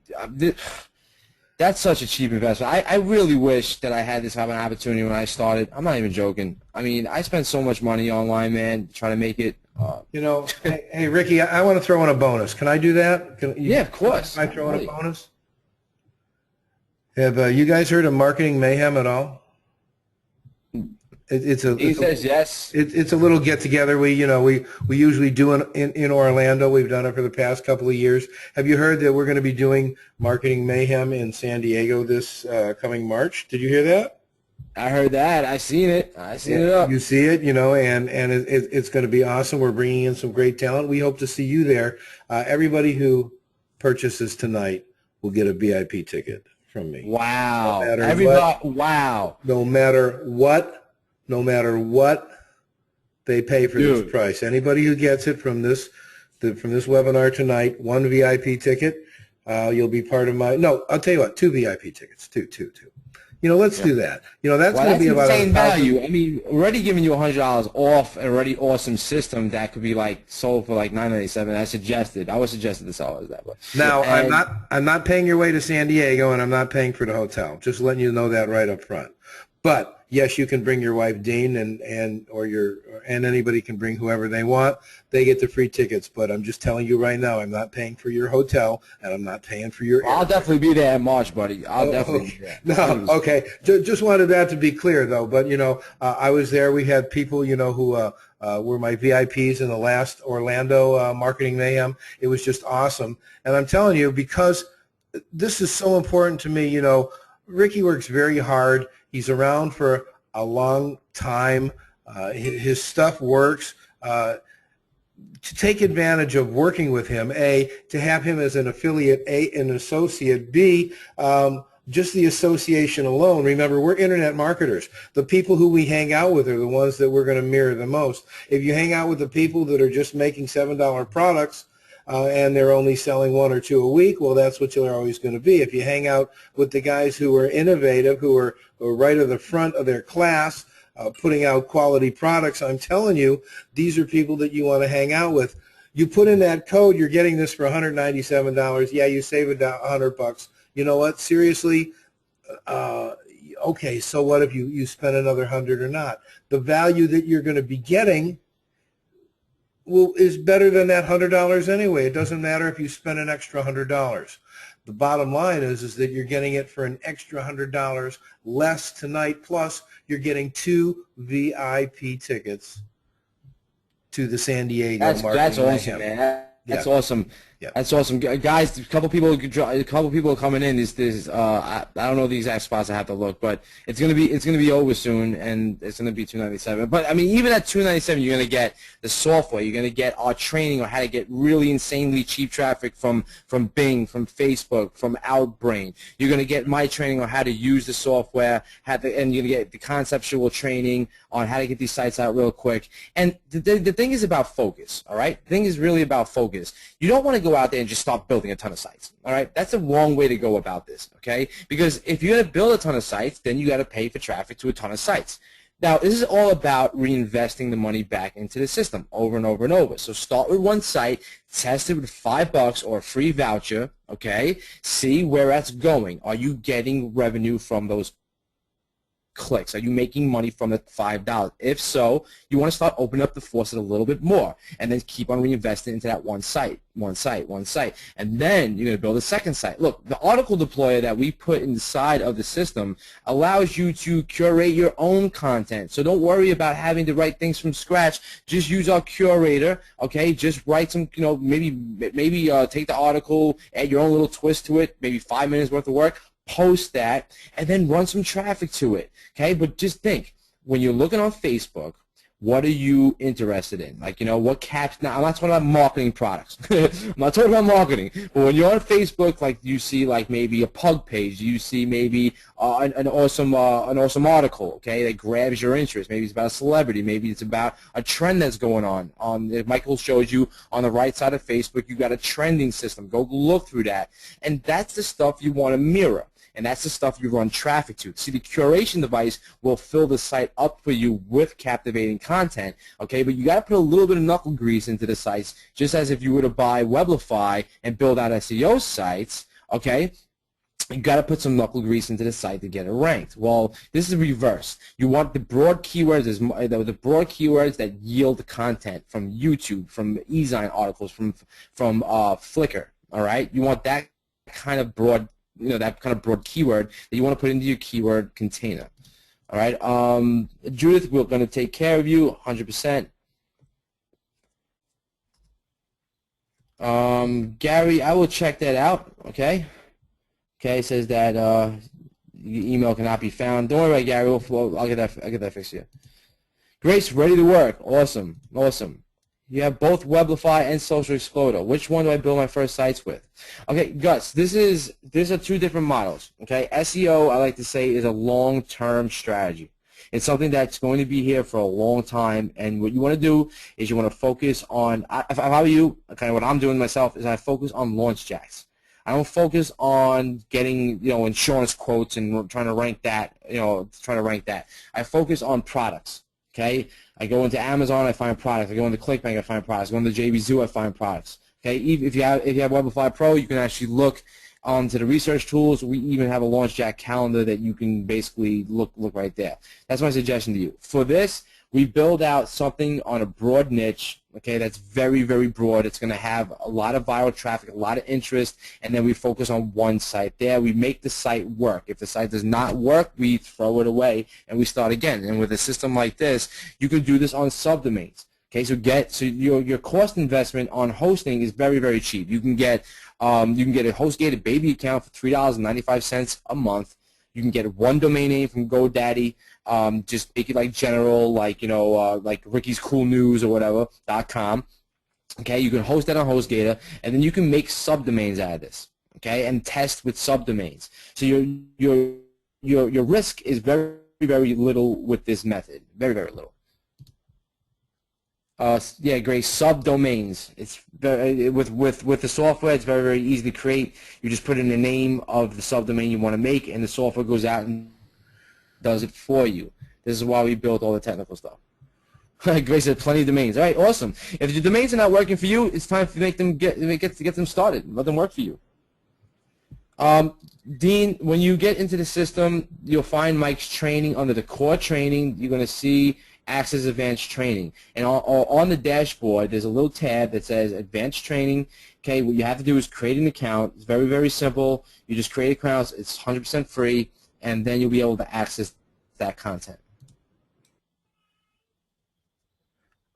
That's such a cheap investment. I really wish that I had this type of opportunity when I started. I'm not even joking. I mean, I spent so much money online, man, trying to make it. Hey, Ricky, I want to throw in a bonus. Can I do that? Yeah, of course. Can I throw in a bonus? Have you guys heard of Marketing Mayhem at all? He says yes. It's a little get together. We usually do in Orlando. We've done it for the past couple of years. Have you heard that we're going to be doing Marketing Mayhem in San Diego this coming March? Did you hear that? I heard that. I seen it. It up. You see it, and it's going to be awesome. We're bringing in some great talent. We hope to see you there. Everybody who purchases tonight will get a VIP ticket from me. Wow. No Everybody. Wow. No matter what they pay for this price. Anybody who gets it from this webinar tonight, 1 VIP ticket, you'll be part of my. No, I'll tell you what, 2 VIP tickets, two. Let's do that. That's going to be about insane value. I mean, already giving you $100 off an already awesome system that could be sold for $997. I would suggest to sellers that way. Now, I'm not paying your way to San Diego, and I'm not paying for the hotel. Just letting you know that right up front. But yes, you can bring your wife Dean, and anybody can bring whoever they want. They get the free tickets. But I'm just telling you right now, I'm not paying for your hotel, and I'm not paying for your. I'll definitely be there in March, buddy. I'll definitely be there. No, okay. Just wanted that to be clear, though. But I was there. We had people, who were my VIPs in the last Orlando Marketing Mayhem. It was just awesome, and I'm telling you, because this is so important to me. Ricky works very hard. He's around for a long time. His stuff works. To take advantage of working with him, A, to have him as an affiliate, A, an associate, B, just the association alone. Remember, we're internet marketers. The people who we hang out with are the ones that we're going to mirror the most. If you hang out with the people that are just making $7 products, and they're only selling 1 or 2 a week, well, that's what you're always going to be. If you hang out with the guys who are innovative, who are right at the front of their class, putting out quality products, I'm telling you, these are people that you want to hang out with. You put in that code, you're getting this for $197. Yeah, you save $100. You know what? Seriously, okay, so what if you spend another 100 or not? The value that you're going to be getting is better than that $100 anyway. It doesn't matter if you spend an extra $100. The bottom line is that you're getting it for an extra $100 less tonight, plus you're getting 2 VIP tickets to the San Diego Marketing That's awesome, Mayhem. man. That's awesome. Yeah. That's awesome, guys. A couple people are coming in. I don't know the exact spots. I have to look, but it's gonna be over soon, and it's gonna be $297. But I mean, even at $297, you're gonna get the software. You're gonna get our training on how to get really insanely cheap traffic from Bing, from Facebook, from Outbrain. You're gonna get my training on how to use the software, and you're gonna get the conceptual training on how to get these sites out real quick. And the thing is about focus. All right, the thing is really about focus. You don't want to go out there and just start building a ton of sites. All right, that's the wrong way to go about this. Okay, because if you're going to build a ton of sites, then you got to pay for traffic to a ton of sites. Now, this is all about reinvesting the money back into the system over and over and over. So start with one site, test it with $5 or a free voucher. Okay, see where that's going. Are you getting revenue from those clicks? Are you making money from the $5? If so, you want to start opening up the faucet a little bit more, and then keep on reinvesting into that one site, and then you're going to build a second site. Look, the article deployer that we put inside of the system allows you to curate your own content. So don't worry about having to write things from scratch. Just use our curator, okay? Just write some, maybe take the article, add your own little twist to it, maybe 5 minutes worth of work, post that, and then run some traffic to it, okay? But just think, when you're looking on Facebook, what are you interested in? Like, what caps? Now, I'm not talking about marketing products. I'm not talking about marketing. But when you're on Facebook, like, you see, like, maybe a pug page. You see maybe an awesome article, okay, that grabs your interest. Maybe it's about a celebrity. Maybe it's about a trend that's going on. Michael shows you on the right side of Facebook, you got a trending system. Go look through that. And that's the stuff you want to mirror. And that's the stuff you run traffic to. See, the curation device will fill the site up for you with captivating content, okay? But you got to put a little bit of knuckle grease into the sites, just as if you were to buy Weblify and build out SEO sites, okay? You got to put some knuckle grease into the site to get it ranked. Well, this is reverse. You want the broad keywords, that yield the content from YouTube, from eZine articles, from Flickr. All right, you want that kind of broad. That kind of broad keyword that you want to put into your keyword container. All right, Judith, we're going to take care of you 100%. Gary, I will check that out. Okay, it says that your email cannot be found. Don't worry about it, Gary. I'll get that fixed here. Grace, ready to work. Awesome. You have both Weblify and Social Exploder. Which one do I build my first sites with? Okay, Gus, these are two different models. Okay, SEO, I like to say, is a long-term strategy. It's something that's going to be here for a long time, and what you want to do is you want to focus on, if I were you, kind of what I'm doing myself is I focus on launch jacks. I don't focus on getting, insurance quotes and trying to rank that, I focus on products. Okay, I go into Amazon, I find products. I go into ClickBank, I find products. I go into JVZoo, I find products. Okay, if you have Weblify Pro, you can actually look to the research tools. We even have a launch jack calendar that you can basically look right there. That's my suggestion to you. For this, we build out something on a broad niche, okay, that's very, very broad. It's going to have a lot of viral traffic, a lot of interest, and then we focus on one site there. We make the site work. If the site does not work, we throw it away and we start again. And with a system like this, you can do this on subdomains. Okay, so your cost investment on hosting is very, very cheap. You can get a HostGated baby account for $3.95 a month. You can get one domain name from GoDaddy. Just make it like general, like Ricky's Cool News or whatever .com. Okay, you can host that on HostGator, and then you can make subdomains out of this. Okay, and test with subdomains. So your risk is very, very little with this method. Very, very little. Yeah, great. Subdomains. It's very, with the software, it's very, very easy to create. You just put in the name of the subdomain you want to make, and the software goes out and does it for you. This is why we built all the technical stuff. Grace said plenty of domains. All right, awesome. If your domains are not working for you, it's time to make them get them started. Let them work for you. Dean, when you get into the system, you'll find Mike's training under the core training. You're going to see Access Advanced Training. And on the dashboard, there's a little tab that says Advanced Training. Okay, what you have to do is create an account. It's very, very simple. You just create accounts. It's 100% free, and then you'll be able to access that content.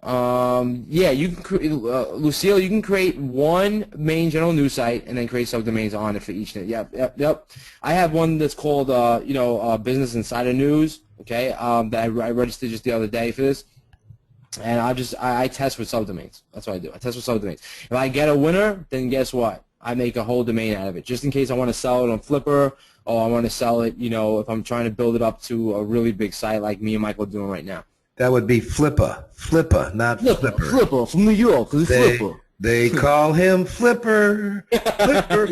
Yeah, you can Lucille, you can create one main general news site and then create subdomains on it for each. Yep. I have one that's called Business Insider News. Okay, that I registered just the other day for this, and I test with subdomains. That's what I do. I test with subdomains. If I get a winner, then guess what? I make a whole domain out of it, just in case I want to sell it on Flipper, or I want to sell it, if I'm trying to build it up to a really big site like me and Michael are doing right now. That would be Flipper, not Flipper. Flipper from New York. Flipper. They call him Flipper. Flipper.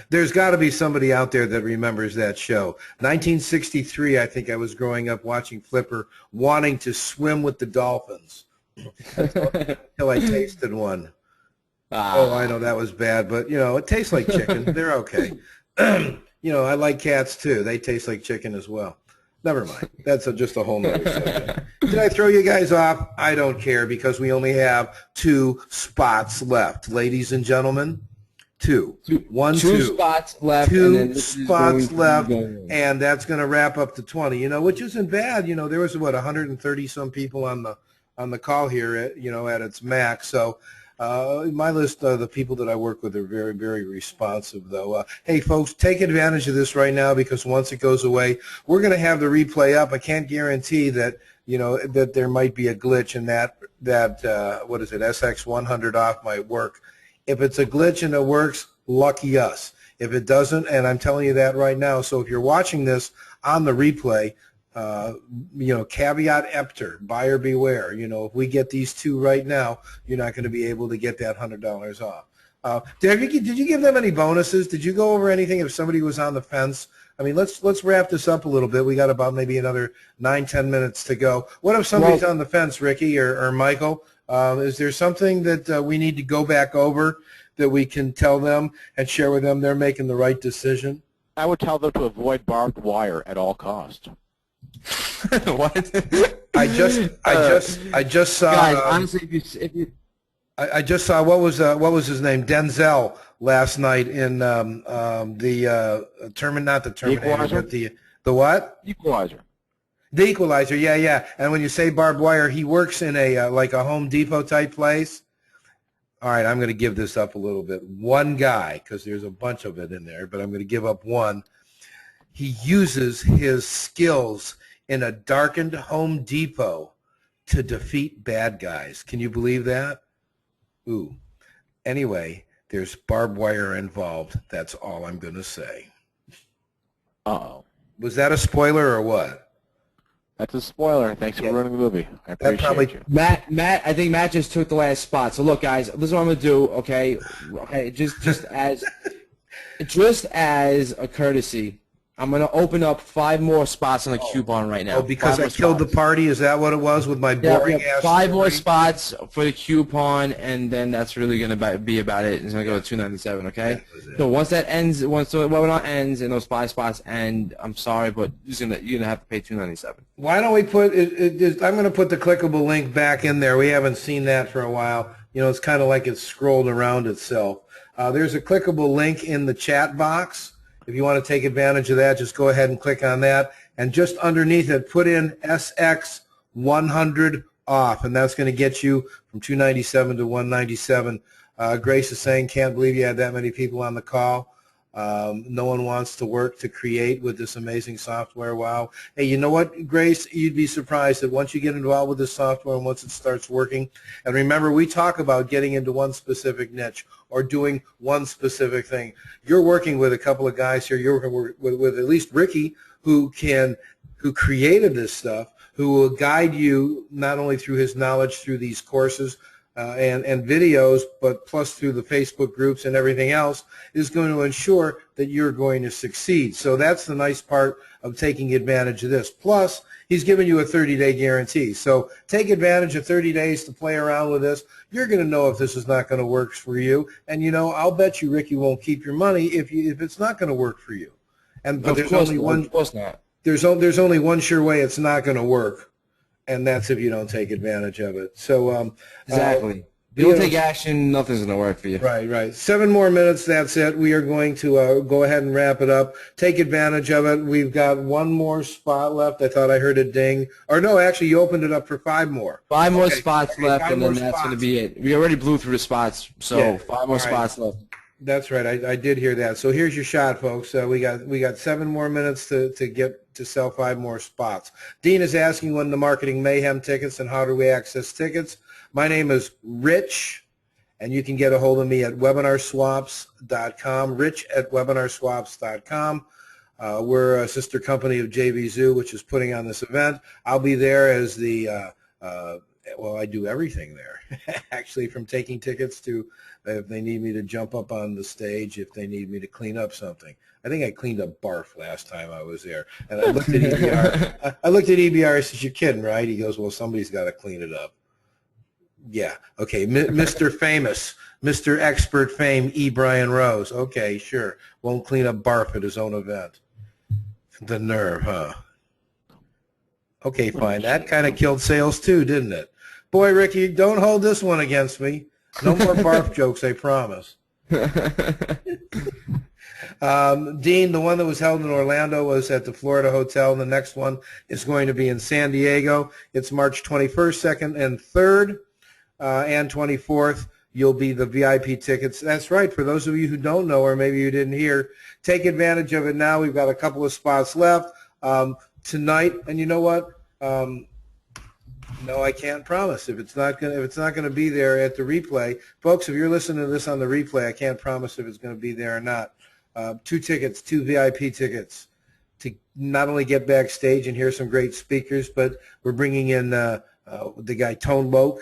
There's got to be somebody out there that remembers that show. 1963, I think I was growing up watching Flipper, wanting to swim with the dolphins until I tasted one. Oh, I know that was bad, but it tastes like chicken. They're okay. I like cats too. They taste like chicken as well. Never mind. That's just a whole nother subject. Did I throw you guys off? I don't care because we only have 2 spots left. Ladies and gentlemen, 2. Two spots left. And then 2 this is spots left, going. and that's going to wrap up to 20, which isn't bad. There was, 130 some people on the call here at its max. So my list of the people that I work with are very, very responsive, though. Hey, folks, take advantage of this right now because once it goes away, we're going to have the replay up. I can't guarantee that, that there might be a glitch in that what is it, SX100 off might work. If it's a glitch and it works, lucky us. If it doesn't, and I'm telling you that right now, so if you're watching this on the replay, caveat emptor, buyer beware. If we get these 2 right now, you're not going to be able to get that $100 off. Did you give them any bonuses? Did you go over anything if somebody was on the fence? I mean, let's wrap this up a little bit. We got about maybe another 9-10 minutes to go. What if somebody's on the fence, Ricky or Michael? Is there something that we need to go back over that we can tell them and share with them they're making the right decision? I would tell them to avoid barbed wire at all costs. What? I just saw. Guys, honestly, if you I just saw what was his name, Denzel, last night in not the Terminator, but the what? Equalizer. The Equalizer, yeah. And when you say barbed wire, he works in a like a Home Depot type place. All right, I'm going to give this up a little bit. One guy, because there's a bunch of it in there, but I'm going to give up one. He uses his skills in a darkened Home Depot to defeat bad guys. Can you believe that? Ooh. Anyway, there's barbed wire involved. That's all I'm going to say. Uh-oh. Was that a spoiler or what? That's a spoiler. Thanks for ruining the movie. I appreciate you. Matt, I think Matt just took the last spot. So look, guys, this is what I'm gonna do. Okay, just as a courtesy, I'm going to open up 5 more spots on the coupon right now. Oh, because I killed the party? Is that what it was with my boring ass 5 more spots for the coupon, and then that's really going to be about it. It's going to go to $297, okay? So once that ends, once the webinar ends and those 5 spots end, I'm sorry, but you're going to have to pay $297. Why don't we put it, I'm going to put the clickable link back in there. We haven't seen that for a while. It's kind of like it's scrolled around itself. There's a clickable link in the chat box. If you want to take advantage of that, just go ahead and click on that. And just underneath it, put in SX100 off, and that's going to get you from $297 to $197. Grace is saying, can't believe you had that many people on the call. No one wants to work to create with this amazing software. Wow. Hey, you know what, Grace? You'd be surprised that once you get involved with this software and once it starts working, and remember, we talk about getting into one specific niche or doing one specific thing. You're working with a couple of guys here. You're working with at least Ricky, who created this stuff, who will guide you not only through his knowledge through these courses, and videos, but plus through the Facebook groups and everything else, is going to ensure that you're going to succeed. So that's the nice part of taking advantage of this. Plus, he's giving you a 30-day guarantee. So take advantage of 30 days to play around with this. You're going to know if this is not going to work for you. And, I'll bet you Ricky won't keep your money if it's not going to work for you. But there's only one. Of course not. There's only one sure way it's not going to work. And that's if you don't take advantage of it. So exactly. If you don't take action, nothing's going to work for you. Right. 7 more minutes, that's it. We are going to go ahead and wrap it up. Take advantage of it. We've got 1 more spot left. I thought I heard a ding. Or no, actually, you opened it up for 5 more. 5 more spots left, and then that's going to be it. We already blew through the spots, so 5 more spots left. That's right. I did hear that. So here's your shot, folks. We got 7 more minutes to get to sell 5 more spots. Dean is asking when the Marketing Mayhem tickets and how do we access tickets. My name is Rich, and you can get a hold of me at webinarswaps.com, rich@webinarswaps.com. We're a sister company of JVZoo, which is putting on this event. I'll be there as the well, I do everything there, actually, from taking tickets to if they need me to jump up on the stage, if they need me to clean up something. I think I cleaned up barf last time I was there. And I looked at EBR. I looked at EBR. I said, you're kidding, right? He goes, well, somebody's got to clean it up. Yeah. Okay. Mr. Famous, Mr. Expert Fame, E. Brian Rose. Okay, sure. Won't clean up barf at his own event. The nerve, huh? Okay, fine. That kind of killed sales too, didn't it? Boy, Ricky, don't hold this one against me. No more barf jokes, I promise. Dean, the one that was held in Orlando was at the Florida Hotel. The next one is going to be in San Diego. It's March 21st, 2nd, and 3rd, and 24th. You'll be the VIP tickets. That's right. For those of you who don't know, or maybe you didn't hear, take advantage of it now. We've got a couple of spots left tonight. And you know what? No, I can't promise if it's not gonna be there at the replay, folks. If you're listening to this on the replay, I can't promise if it's going to be there or not. 2 tickets, 2 VIP tickets, to not only get backstage and hear some great speakers, but we're bringing in the guy Tone Loc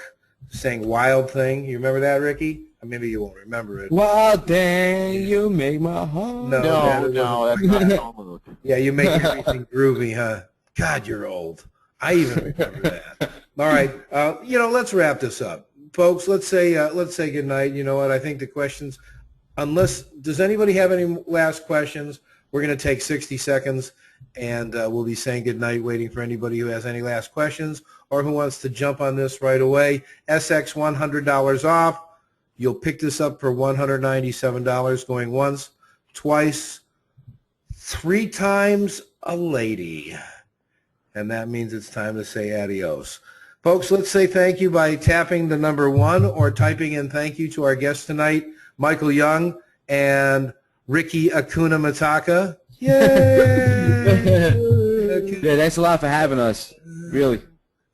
saying "Wild Thing." You remember that, Ricky? Maybe you won't remember it. Wild thing, you make my heart. No, that's not Tone Loc. Yeah, you make everything groovy, huh? God, you're old. I even remember that. All right, let's wrap this up, folks. Let's say good night. You know what? I think the questions, does anybody have any last questions? We're going to take 60 seconds, and we'll be saying good night, waiting for anybody who has any last questions or who wants to jump on this right away. SX $100 off. You'll pick this up for $197, going once, twice, 3 times a lady. And that means it's time to say adios. Folks, let's say thank you by tapping the number 1 or typing in thank you to our guests tonight, Michael Young and Ricky Akuna Mataka. Yay! Yeah, thanks a lot for having us. Really.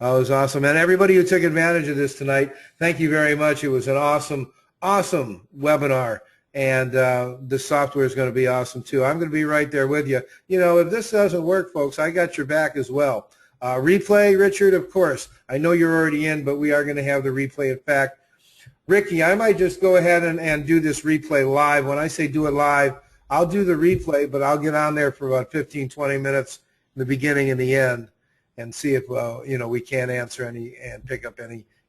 Oh, it was awesome. And everybody who took advantage of this tonight, thank you very much. It was an awesome, awesome webinar. And the software is going to be awesome, too. I'm going to be right there with you. If this doesn't work, folks, I got your back as well. Replay, Richard, of course. I know you're already in, but we are going to have the replay. In fact, Ricky, I might just go ahead and do this replay live. When I say do it live, I'll do the replay, but I'll get on there for about 15, 20 minutes in the beginning and the end and see if, we can't answer and pick up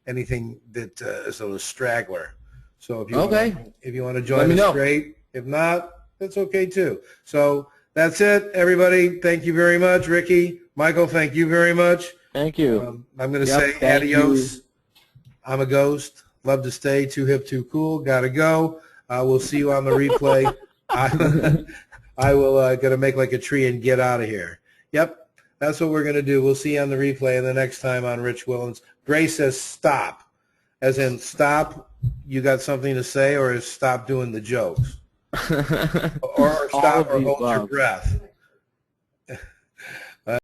anything that is a straggler. So if you want to join us, great. If not, that's okay too. So that's it, everybody. Thank you very much, Ricky. Michael, thank you very much. Thank you. I'm going to say adios. You. I'm a ghost. Love to stay. Too hip, too cool. Gotta go. We'll see you on the replay. I will gonna make like a tree and get out of here. Yep, that's what we're gonna do. We'll see you on the replay and the next time on Rich Wilens. Gray says stop, as in stop. You got something to say, or is stop doing the jokes, or stop or hold your breath.